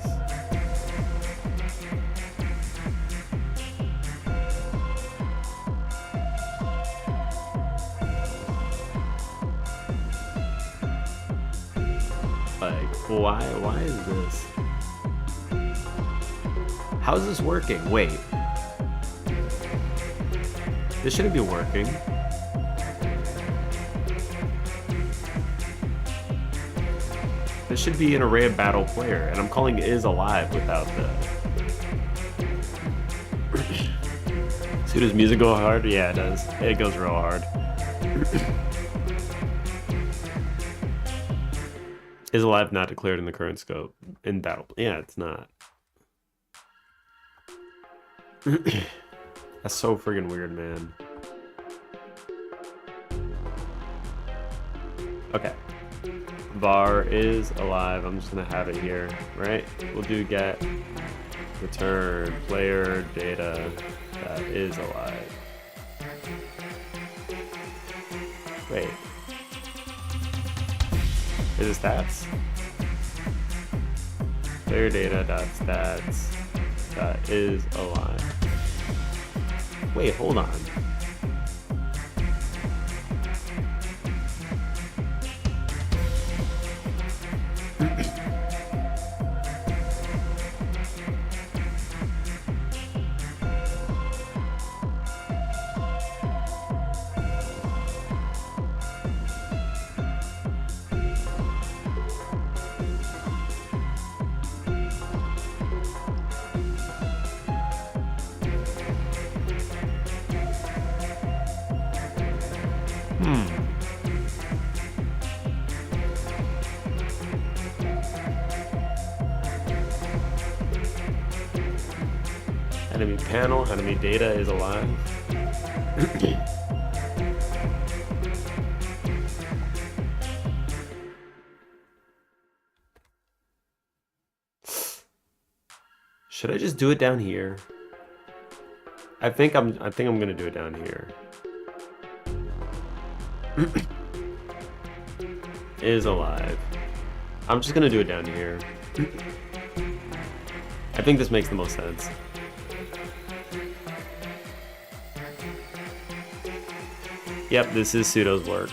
Like, why is this? How is this working? Wait. This shouldn't be working. This should be an array of battle player, and I'm calling is alive without the. So does music go hard? Yeah, it does. It goes real hard. Is alive not declared in the current scope in battle? Yeah, it's not. That's so friggin' weird, man. Okay. Var is alive. I'm just gonna have it here, right? We'll do get return player data that is alive. Wait. Is it stats? Player data dot stats that is alive. Wait, hold on. Enemy panel, enemy data is alive. Should I just do it down here? I think I'm gonna do it down here. Is alive. I'm just gonna do it down here. I think this makes the most sense. Yep, this is Pseudo's work.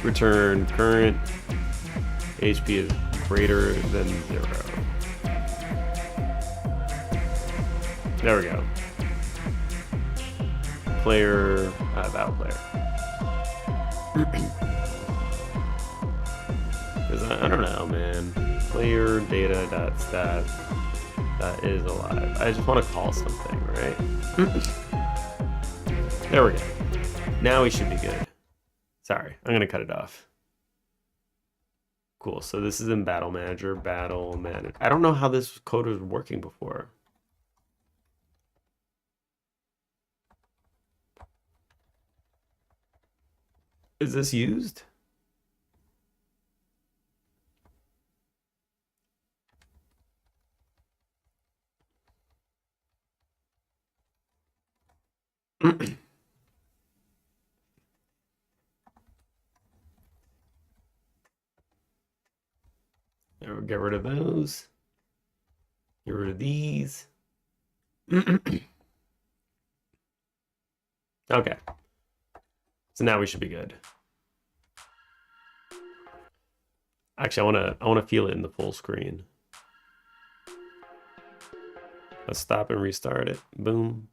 Return current HP is greater than 0. There we go. Player, battle player. Because I don't know, man. Player data dot stat that is alive. I just want to call something, right? There we go. Now we should be good. Sorry, I'm gonna cut it off. Cool. So this is in Battle Manager. Battle Manager. I don't know how this code was working before. Is this used? Get rid of those. Get rid of these. Okay. So now we should be good. Actually, I wanna feel it in the full screen. Let's stop and restart it. Boom.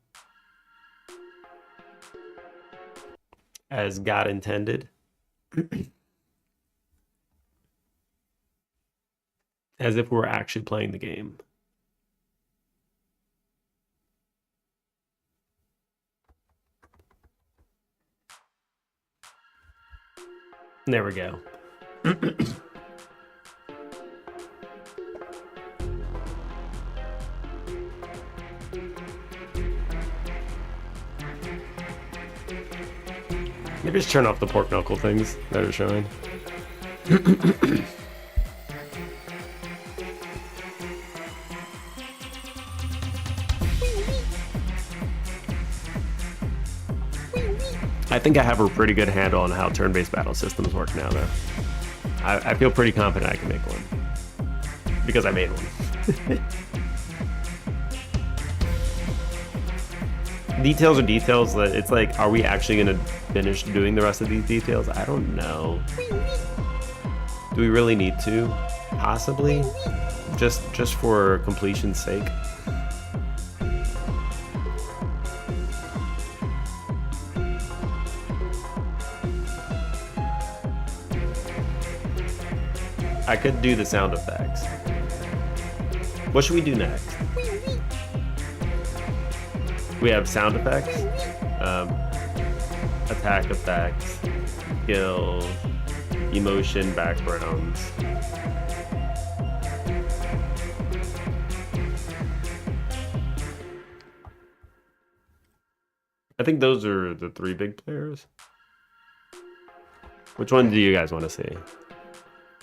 As God intended. As if we were actually playing the game. There we go. Maybe just turn off the pork knuckle things that are showing. I think I have a pretty good handle on how turn-based battle systems work now, though. I feel pretty confident I can make one. Because I made one. Details are details. It's like, are we actually going to finish doing the rest of these details? I don't know. Do we really need to? Possibly. Just for completion's sake. I could do the sound effects. What should we do next? We have sound effects, attack effects, skill, emotion, backgrounds. I think those are the 3 big players. Which one do you guys want to see?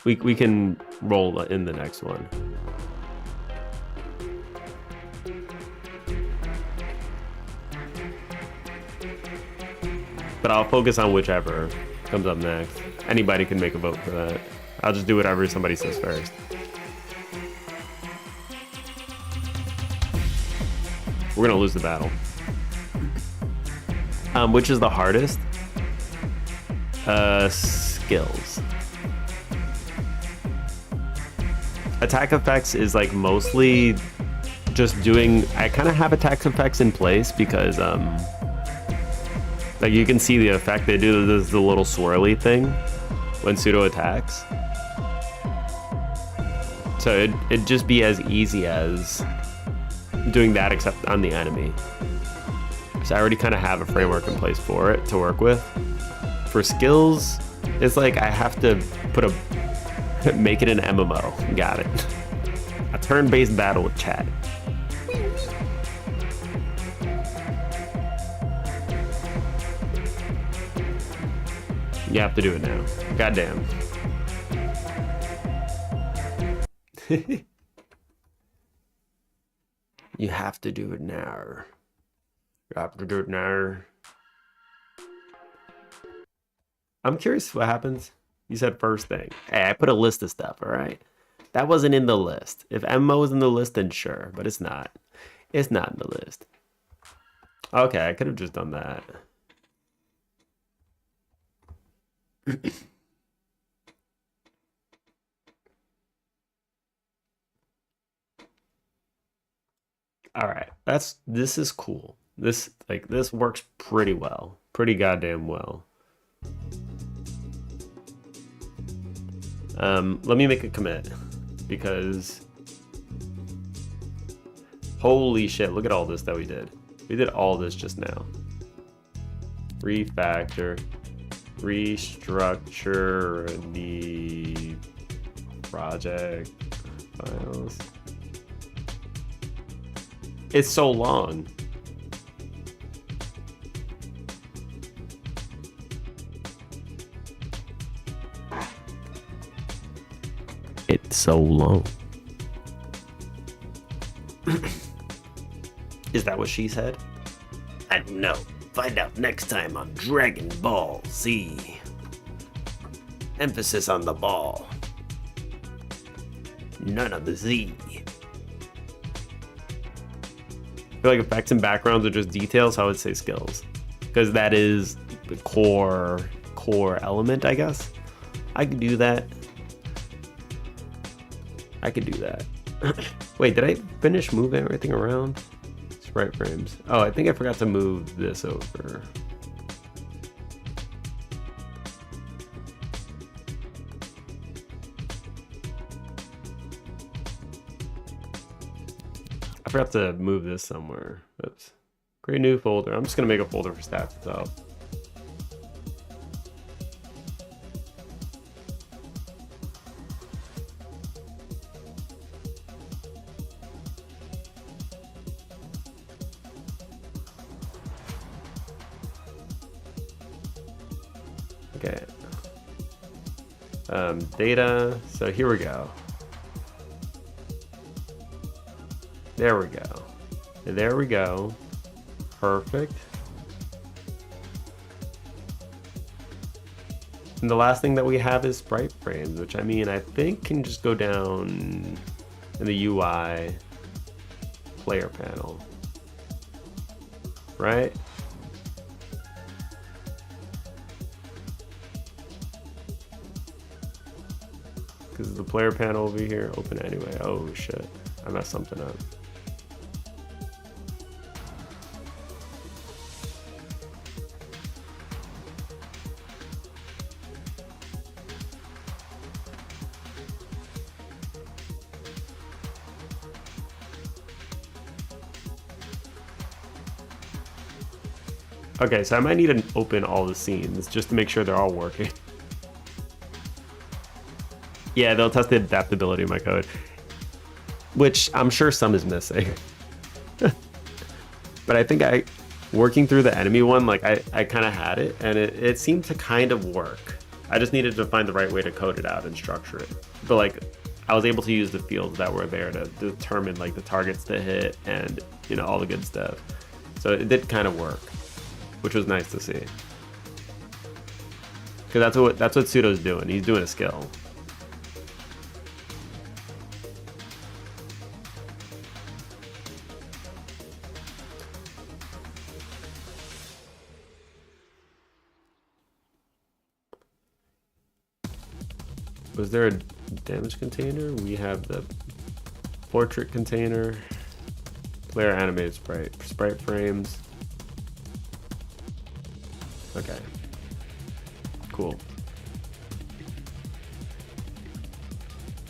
We can roll in the next one. But I'll focus on whichever comes up next. Anybody can make a vote for that. I'll just do whatever somebody says first. We're gonna lose the battle. Which is the hardest? Skills. Attack effects is like mostly just doing. I kind of have attack effects in place because like you can see the effect they do. There's the little swirly thing when pseudo attacks. So it'd just be as easy as doing that except on the enemy. So I already kind of have a framework in place for it to work with. For skills, it's like I have to make it an MMO. Got it. A turn-based battle with chat. You have to do it now. Goddamn. You have to do it now. You have to do it now. I'm curious what happens. You said first thing. Hey, I put a list of stuff, all right? That wasn't in the list. If MMO was in the list, then sure, but it's not. It's not in the list. Okay, I could have just done that. All right, this is cool. This works pretty well. Pretty goddamn well. Let me make a commit because holy shit, look at all this that we did. We did all this just now. Refactor, restructure the project files. It's so long. It's so long. Is that what she said? I don't know. Find out next time on Dragon Ball Z. Emphasis on the ball. None of the Z. I feel like effects and backgrounds are just details, so I would say skills. Because that is the core element, I guess. I could do that. I could do that. Wait, did I finish moving everything around? Sprite frames. Oh, I think I forgot to move this over. I forgot to move this somewhere. Oops. Create a new folder. I'm just gonna make a folder for stats itself. Okay. Data. So here we go. There we go. There we go. Perfect. And the last thing that we have is sprite frames, which I mean, I think can just go down in the UI player panel. Right? Because the player panel over here, open anyway. Oh shit, I messed something up. Okay, so I might need to open all the scenes just to make sure they're all working. Yeah, they'll test the adaptability of my code, which I'm sure some is missing. But I think working through the enemy one, like I kind of had it, and it seemed to kind of work. I just needed to find the right way to code it out and structure it. But like, I was able to use the fields that were there to determine like the targets to hit and, you know, all the good stuff. So it did kind of work, which was nice to see. Because that's what Pseudo's doing. He's doing a skill. Was there a damage container? We have the portrait container, player animated sprite frames. Okay, cool.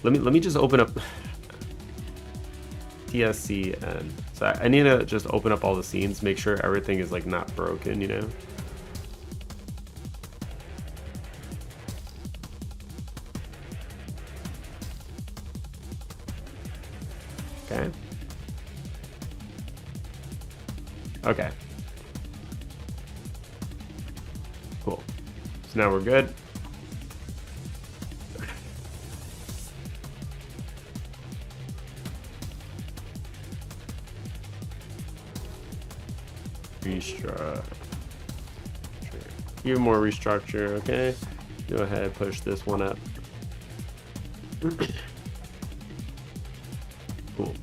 Let me just open up TSCN. So I need to just open up all the scenes, make sure everything is like not broken, you know. Okay. Okay. Cool. So Now we're good. Restructure. Even more restructure, okay? Go ahead, push this one up. Cool.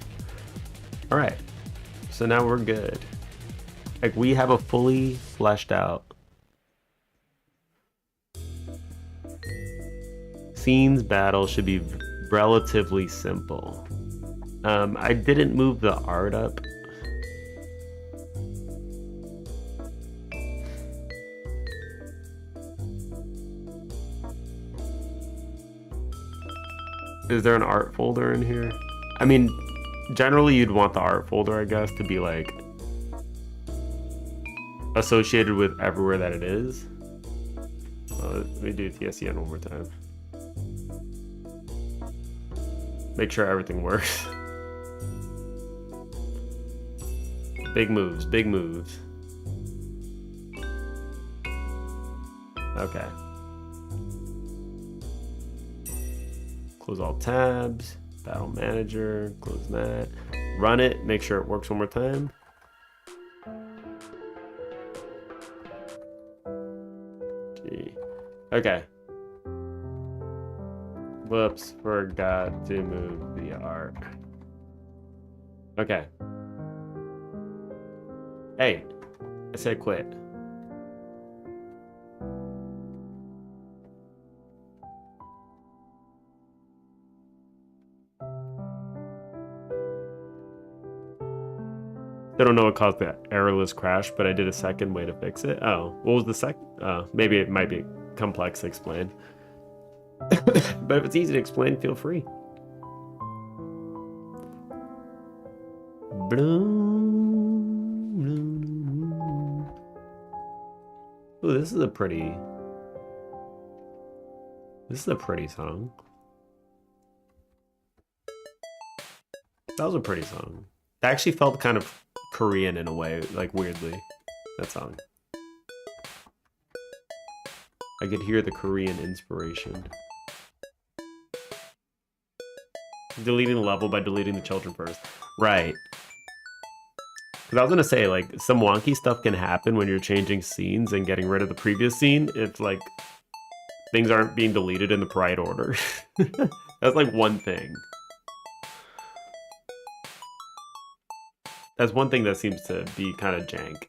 All right, so now we're good. Like, we have a fully fleshed out scenes battle. Should be relatively simple. I didn't move the art up. Is there an art folder in here? I mean, generally you'd want the art folder, I guess, to be like associated with everywhere that it is. Let me do TSCN one more time. Make sure everything works. Big moves, big moves. Okay. Close all tabs, battle manager, close that. Run it, make sure it works one more time. Gee. Okay. Whoops, forgot to move the art. Okay. Hey, I said quit. I don't know what caused the errorless crash, but I did a second way to fix it. Oh, what was the second? Maybe it might be complex to explain. But if it's easy to explain, feel free. Oh, this is a pretty song. That was a pretty song. It actually felt kind of Korean in a way, like weirdly, that song. I could hear the Korean inspiration. Deleting the level by deleting the children first. Right. Because I was gonna say, like, some wonky stuff can happen when you're changing scenes and getting rid of the previous scene if, like, things aren't being deleted in the right order. That's, like, one thing. That's one thing that seems to be kind of jank.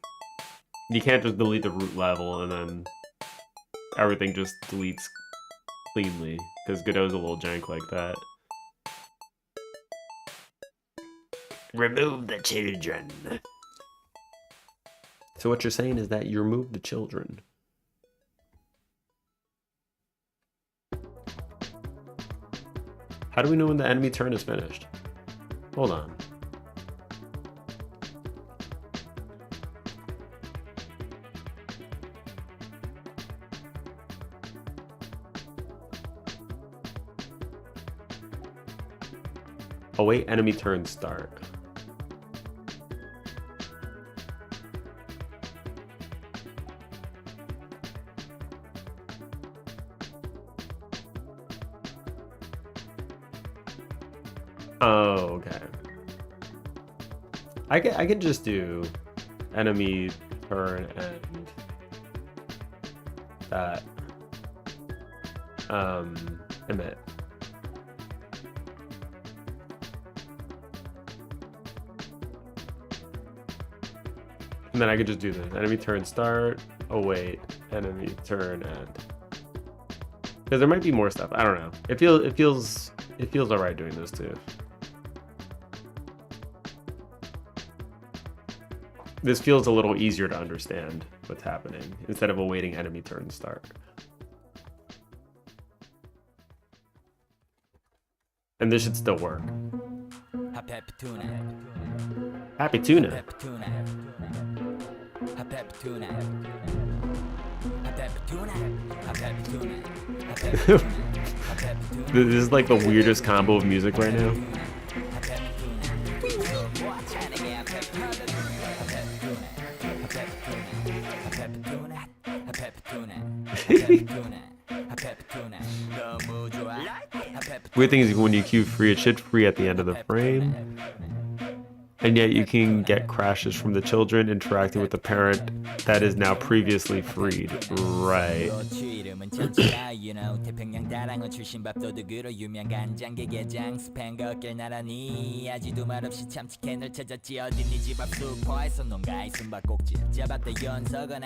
You can't just delete the root level and then everything just deletes cleanly, because Godot's a little jank like that. Remove the children. So what you're saying is that you remove the children. How do we know when the enemy turn is finished? Hold on. Await enemy turn start. Oh, okay. I can just do enemy turn and that emit. And then I could just do this. Enemy turn start, await, enemy turn end. Because there might be more stuff. I don't know. It feels alright doing this too. This feels a little easier to understand what's happening instead of awaiting enemy turn start. And this should still work. Happy tuna. This is like the weirdest combo of music right now. free. Weird thing is when you queue free, it should free at the end of the frame. And yet you can get crashes from the children interacting with the parent that is now previously freed. Right.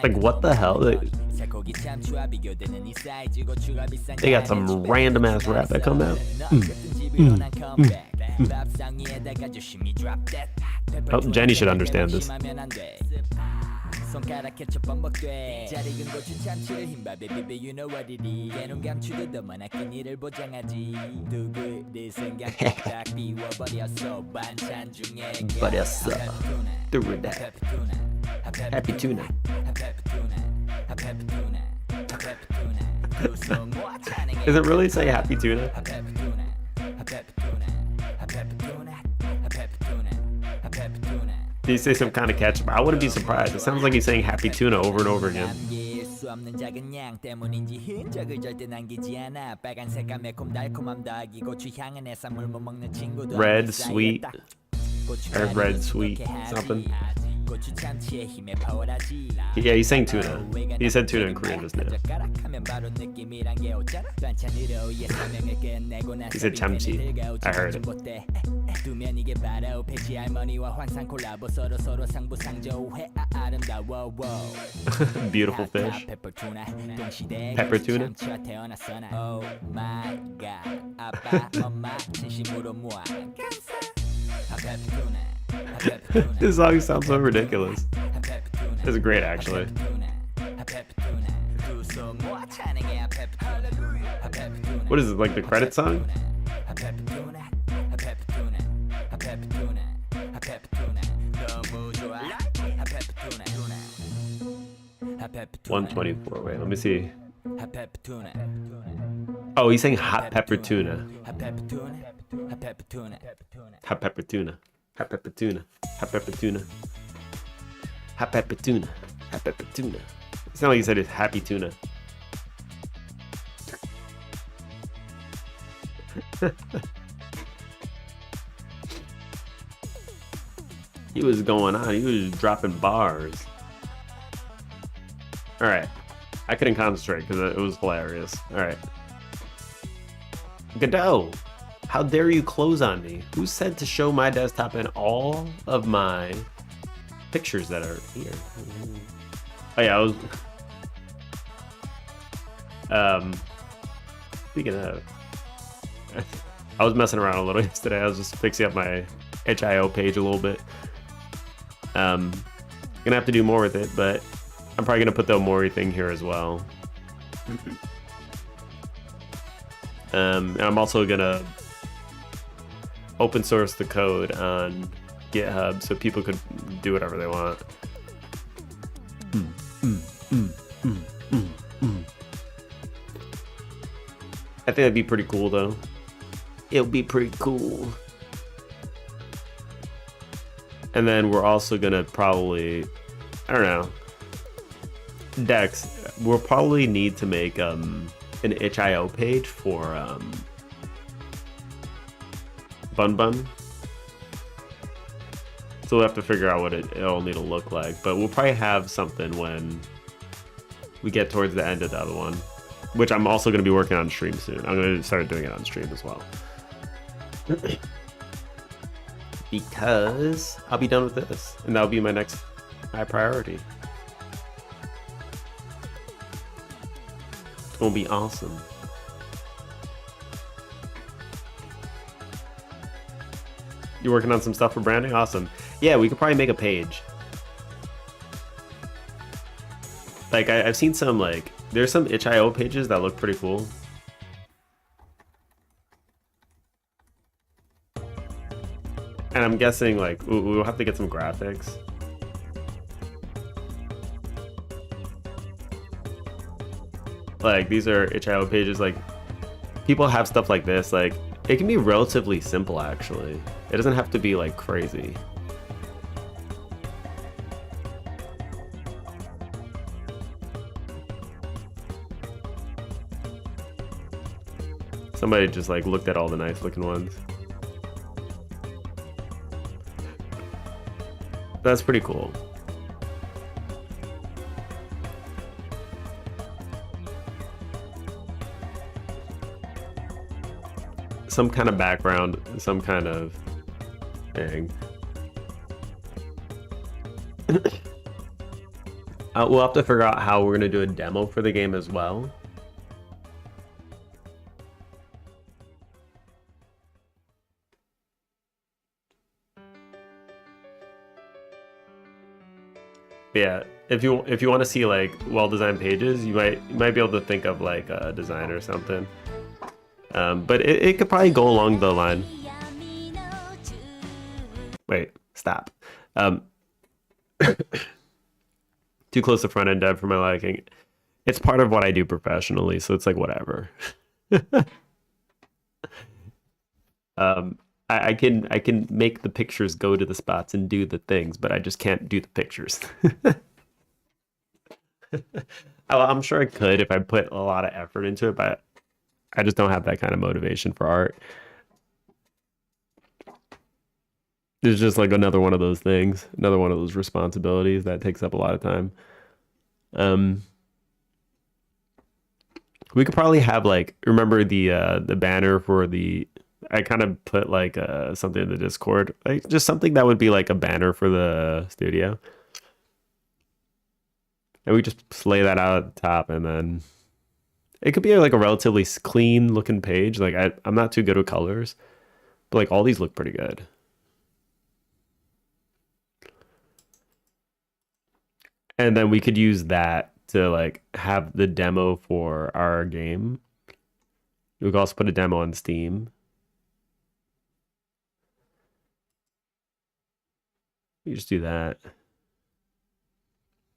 Like, what the hell? They got some random ass rap that come out. Oh, Jenny should understand this. Happy tuna. Does it really say happy tuna? Did he say some kind of ketchup? I wouldn't be surprised. It sounds like he's saying happy tuna over and over again. Red, sweet. Or red, sweet, something. Yeah, he's saying tuna. He said tuna in Korean just now. He said chamchi. I heard it. Beautiful fish. Pepper tuna. This song sounds so ridiculous. It's great, actually. What is it, like the credit song? $124. Wait, let me see. Oh, he's saying hot pepper tuna. Hot pepper tuna. Hot pepper tuna. Hot pepper tuna. Hot pepper tuna. Hot pepper tuna. Hot pepper tuna. It's not like he said it's happy tuna. He was going on. He was dropping bars. All right. I couldn't concentrate because it was hilarious. All right. Godot, how dare you close on me? Who said to show my desktop and all of my pictures that are here? Oh yeah, I was... Speaking of... I was messing around a little yesterday. I was just fixing up my HIO page a little bit. Gonna have to do more with it, but I'm probably gonna put the Omori thing here as well. And I'm also gonna open source the code on GitHub so people could do whatever they want. I think that'd be pretty cool though. It'll be pretty cool. And then we're also gonna probably, I don't know, Dex, we'll probably need to make an itch.io page for Bun Bun. So we'll have to figure out what it'll need to look like. But we'll probably have something when we get towards the end of the other one, which I'm also going to be working on stream soon. I'm going to start doing it on stream as well. Because I'll be done with this, and that'll be my next high priority. It's gonna be awesome. You're working on some stuff for branding? Awesome. Yeah, we could probably make a page. Like, I've seen some, like, there's some itch.io pages that look pretty cool. And I'm guessing, like, we'll have to get some graphics. Like, these are itch.io pages. Like, people have stuff like this. Like, it can be relatively simple, actually. It doesn't have to be, like, crazy. Somebody just like looked at all the nice looking ones. That's pretty cool. Some kind of background, some kind of thing. We'll have to figure out how we're gonna do a demo for the game as well. Yeah, if you want to see like well-designed pages, you might be able to think of like a design or something. But it could probably go along the line. Wait, stop. Too close to front end dev for my liking. It's part of what I do professionally, so it's like whatever. I can make the pictures go to the spots and do the things, but I just can't do the pictures. I'm sure I could if I put a lot of effort into it, but I just don't have that kind of motivation for art. It's just like another one of those things, another one of those responsibilities that takes up a lot of time. Um, we could probably have like remember the banner for the I kind of put like something in the Discord, like just something that would be like a banner for the studio. And we just lay that out at the top and then it could be like a relatively clean looking page. Like I'm not too good with colors, but like all these look pretty good. And then we could use that to like have the demo for our game. We could also put a demo on Steam. We just do that.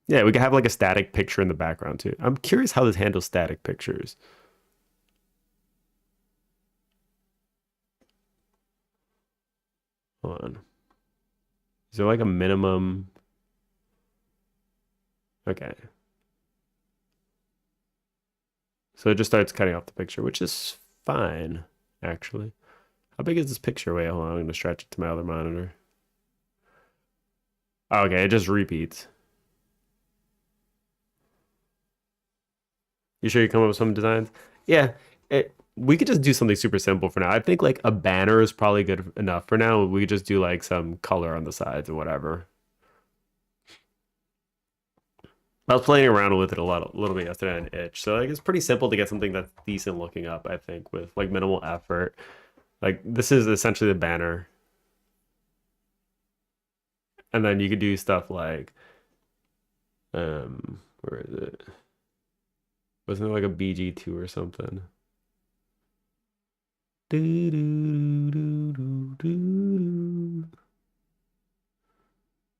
Yeah, we could have like a static picture in the background too. I'm curious how this handles static pictures. Hold on. Is there like a minimum? Okay. So it just starts cutting off the picture, which is fine, actually. How big is this picture? Wait, hold on. I'm gonna stretch it to my other monitor. Oh, okay, it just repeats. You sure you come up with some designs? Yeah, we could just do something super simple for now. I think like a banner is probably good enough for now. We could just do like some color on the sides or whatever. I was playing around with it a little bit yesterday on Itch, so like it's pretty simple to get something that's decent looking up. I think with like minimal effort. Like this is essentially the banner, and then you could do stuff like, where is it? Wasn't it like a BG2 or something? Do, do, do, do, do,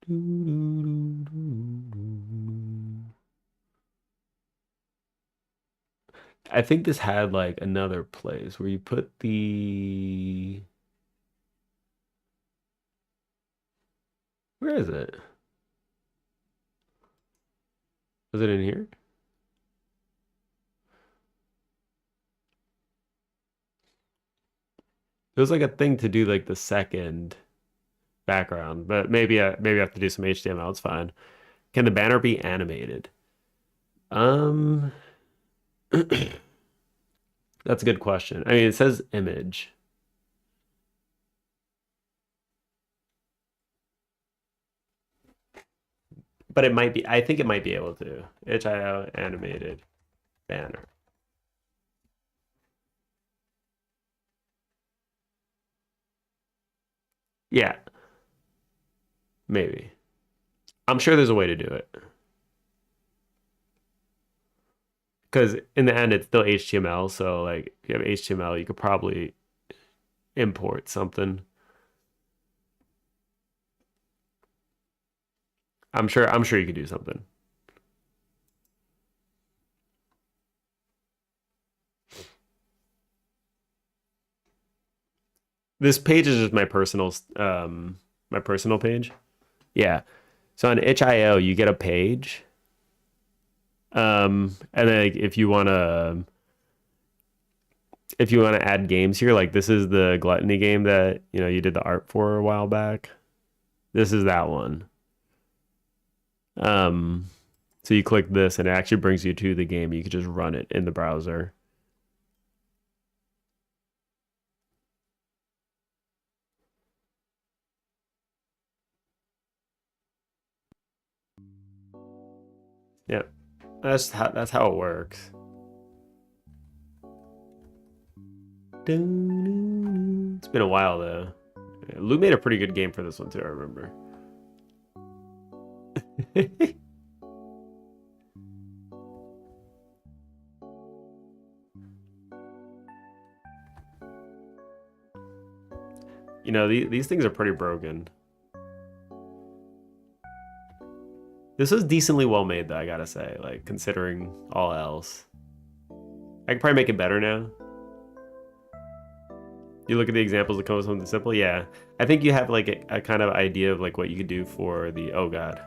do, do, do, do. I think this had like another place where you put the. Where is it? Was it in here? It was like a thing to do like the second background, but maybe I have to do some HTML. It's fine. Can the banner be animated? Um, that's a good question. I mean, it says image. But it might be, I think it might be able to. HIO animated banner. Yeah, maybe. I'm sure there's a way to do it. Because in the end, it's still HTML. So like if you have HTML, you could probably import something. I'm sure you could do something. This page is just my personal page. Yeah. So on itch.io, you get a page. And then like, if you want to if you want to add games here, like this is the gluttony game that you did the art for a while back. This is that one. So you click this and it actually brings you to the game. You can just run it in the browser. Yeah, that's how it works. It's been a while though. Yeah, Lou made a pretty good game for this one too, I remember. These things are pretty broken. This was decently well made though, I gotta say, like considering all else. I could probably make it better now. You look at the examples that come with something simple. Yeah, I think you have like a kind of idea of like what you could do for the, oh god.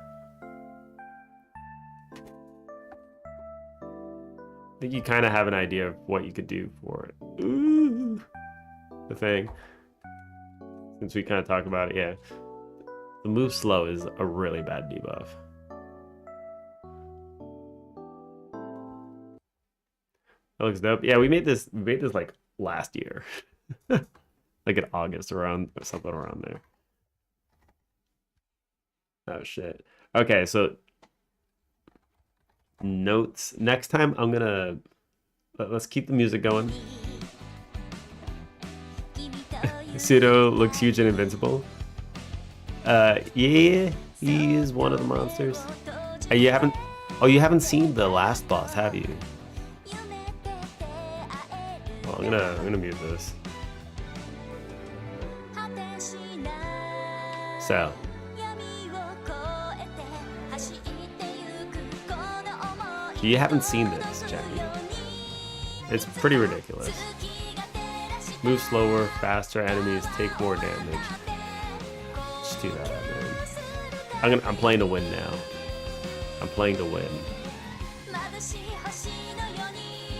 I think you kind of have an idea of what you could do for it. Ooh, the thing. Since we kind of talk about it, yeah. The move slow is a really bad debuff. That looks dope. Yeah, we made this like last year. Like in August, around something around there. Oh shit. Okay, so notes. Next time I'm gonna let's keep the music going. Pseudo looks huge and invincible. Yeah, he is one of the monsters. You haven't seen the last boss, have you? Well, I'm gonna mute this. So you haven't seen this, Jackie. It's pretty ridiculous. Move slower, faster, enemies take more damage. Just do that, man. I'm playing to win now. I'm playing to win.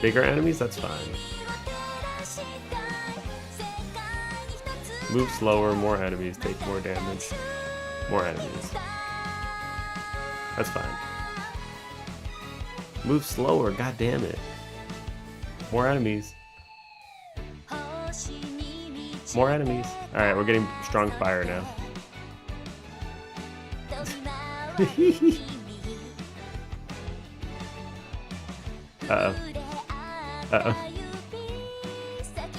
Bigger enemies, that's fine. Move slower, more enemies take more damage. More enemies. That's fine. Move slower, god damn it. More enemies. More enemies. Alright, we're getting strong fire now. Uh-oh. Uh-oh.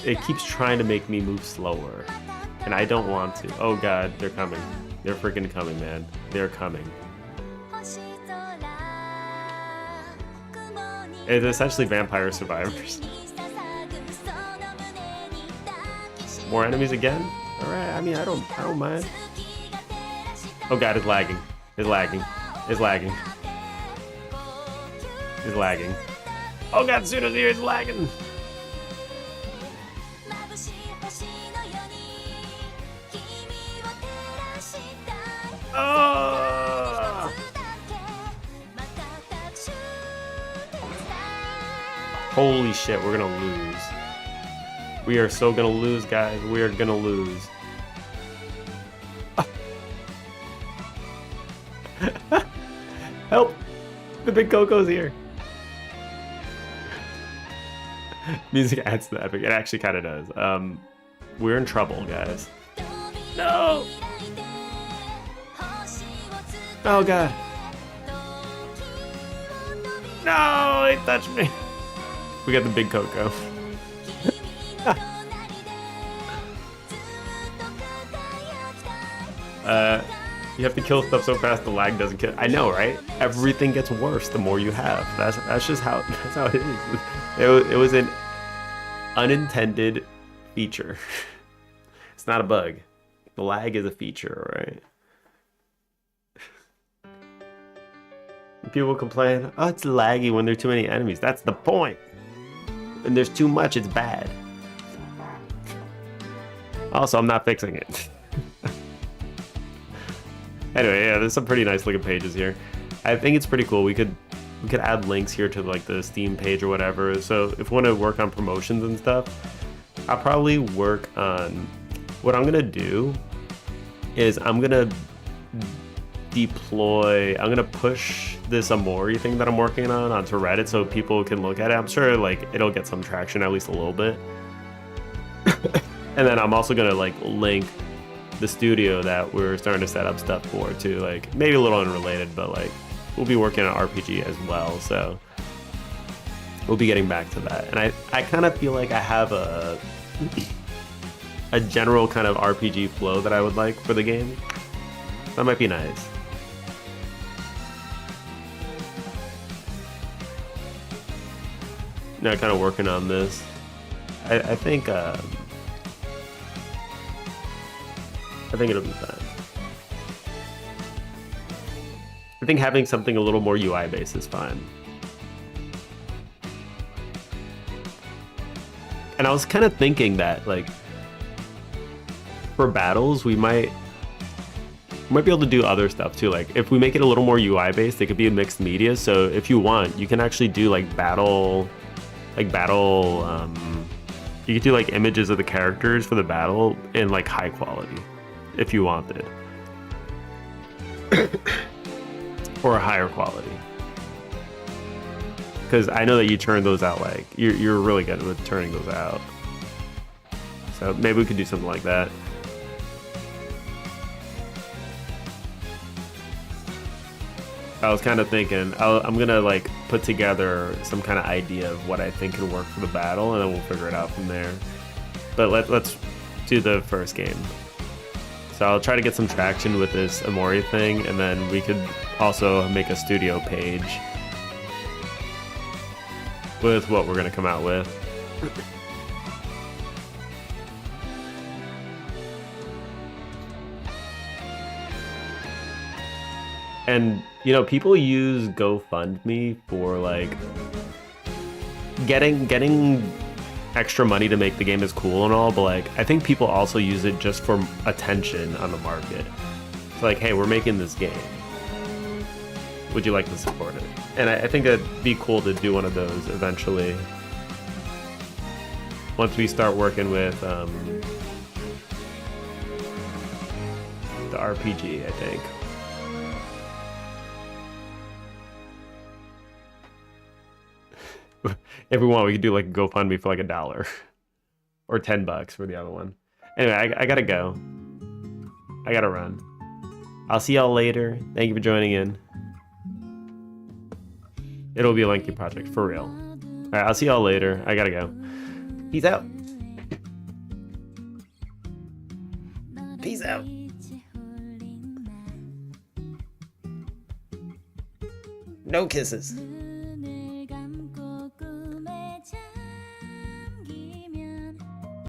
It keeps trying to make me move slower. And I don't want to. Oh god, they're coming. They're freaking coming, man. They're coming. It's essentially vampire survivors. More enemies again? Alright, I mean I don't mind. Oh god, it's lagging. It's lagging. It's lagging. It's lagging. Oh god, Pseudo's here is lagging! Oh! Holy shit, we're gonna lose. We are so gonna lose, guys. We are gonna lose. Help! The big Coco's here. Music adds to the epic. It actually kind of does. We're in trouble, guys. No! Oh god. No, they touched me. We got the big Coco. You have to kill stuff so fast the lag doesn't kill. I know, right? Everything gets worse the more you have. That's just how it is. It was an unintended feature. It's not a bug. The lag is a feature, right? People complain, oh, it's laggy when there are too many enemies. That's the point. When there's too much, it's bad. Also, I'm not fixing it. Anyway, yeah, there's some pretty nice looking pages here. I think it's pretty cool. We could add links here to like the Steam page or whatever. So if we want to work on promotions and stuff, I'll probably work on what I'm gonna do is I'm gonna push this Omori thing that I'm working on onto Reddit so people can look at it. I'm sure like it'll get some traction, at least a little bit. And then I'm also gonna like link the studio that we're starting to set up stuff for too, like maybe a little unrelated, but like we'll be working on RPG as well, so we'll be getting back to that. And I kind of feel like I have a general kind of RPG flow that I would like for the game. That might be nice. Now kind of working on this. I think it'll be fun. I think having something a little more UI based is fine. And I was kind of thinking that like for battles we might be able to do other stuff too. Like if we make it a little more UI based, it could be a mixed media. So if you want, you can actually do like battle. You could do like images of the characters for the battle in like high quality, if you wanted, or a higher quality. Because I know that you turn those out like you're really good with turning those out. So maybe we could do something like that. I was kind of thinking I'm gonna like put together some kind of idea of what I think can work for the battle, and then we'll figure it out from there. But let's do the first game. So I'll try to get some traction with this Omori thing, and then we could also make a studio page with what we're gonna come out with. And you know, people use GoFundMe for like getting extra money to make the game as cool and all, but like I think people also use it just for attention on the market. It's like, hey, we're making this game. Would you like to support it? And I think it'd be cool to do one of those eventually. Once we start working with the RPG, I think. If we want, we could do like a GoFundMe for like $1 or $10 for the other one. Anyway, I gotta go. I gotta run. I'll see y'all later. Thank you for joining in. It'll be a lengthy project, for real. All right, I'll see y'all later. I gotta go. Peace out. Peace out. No kisses.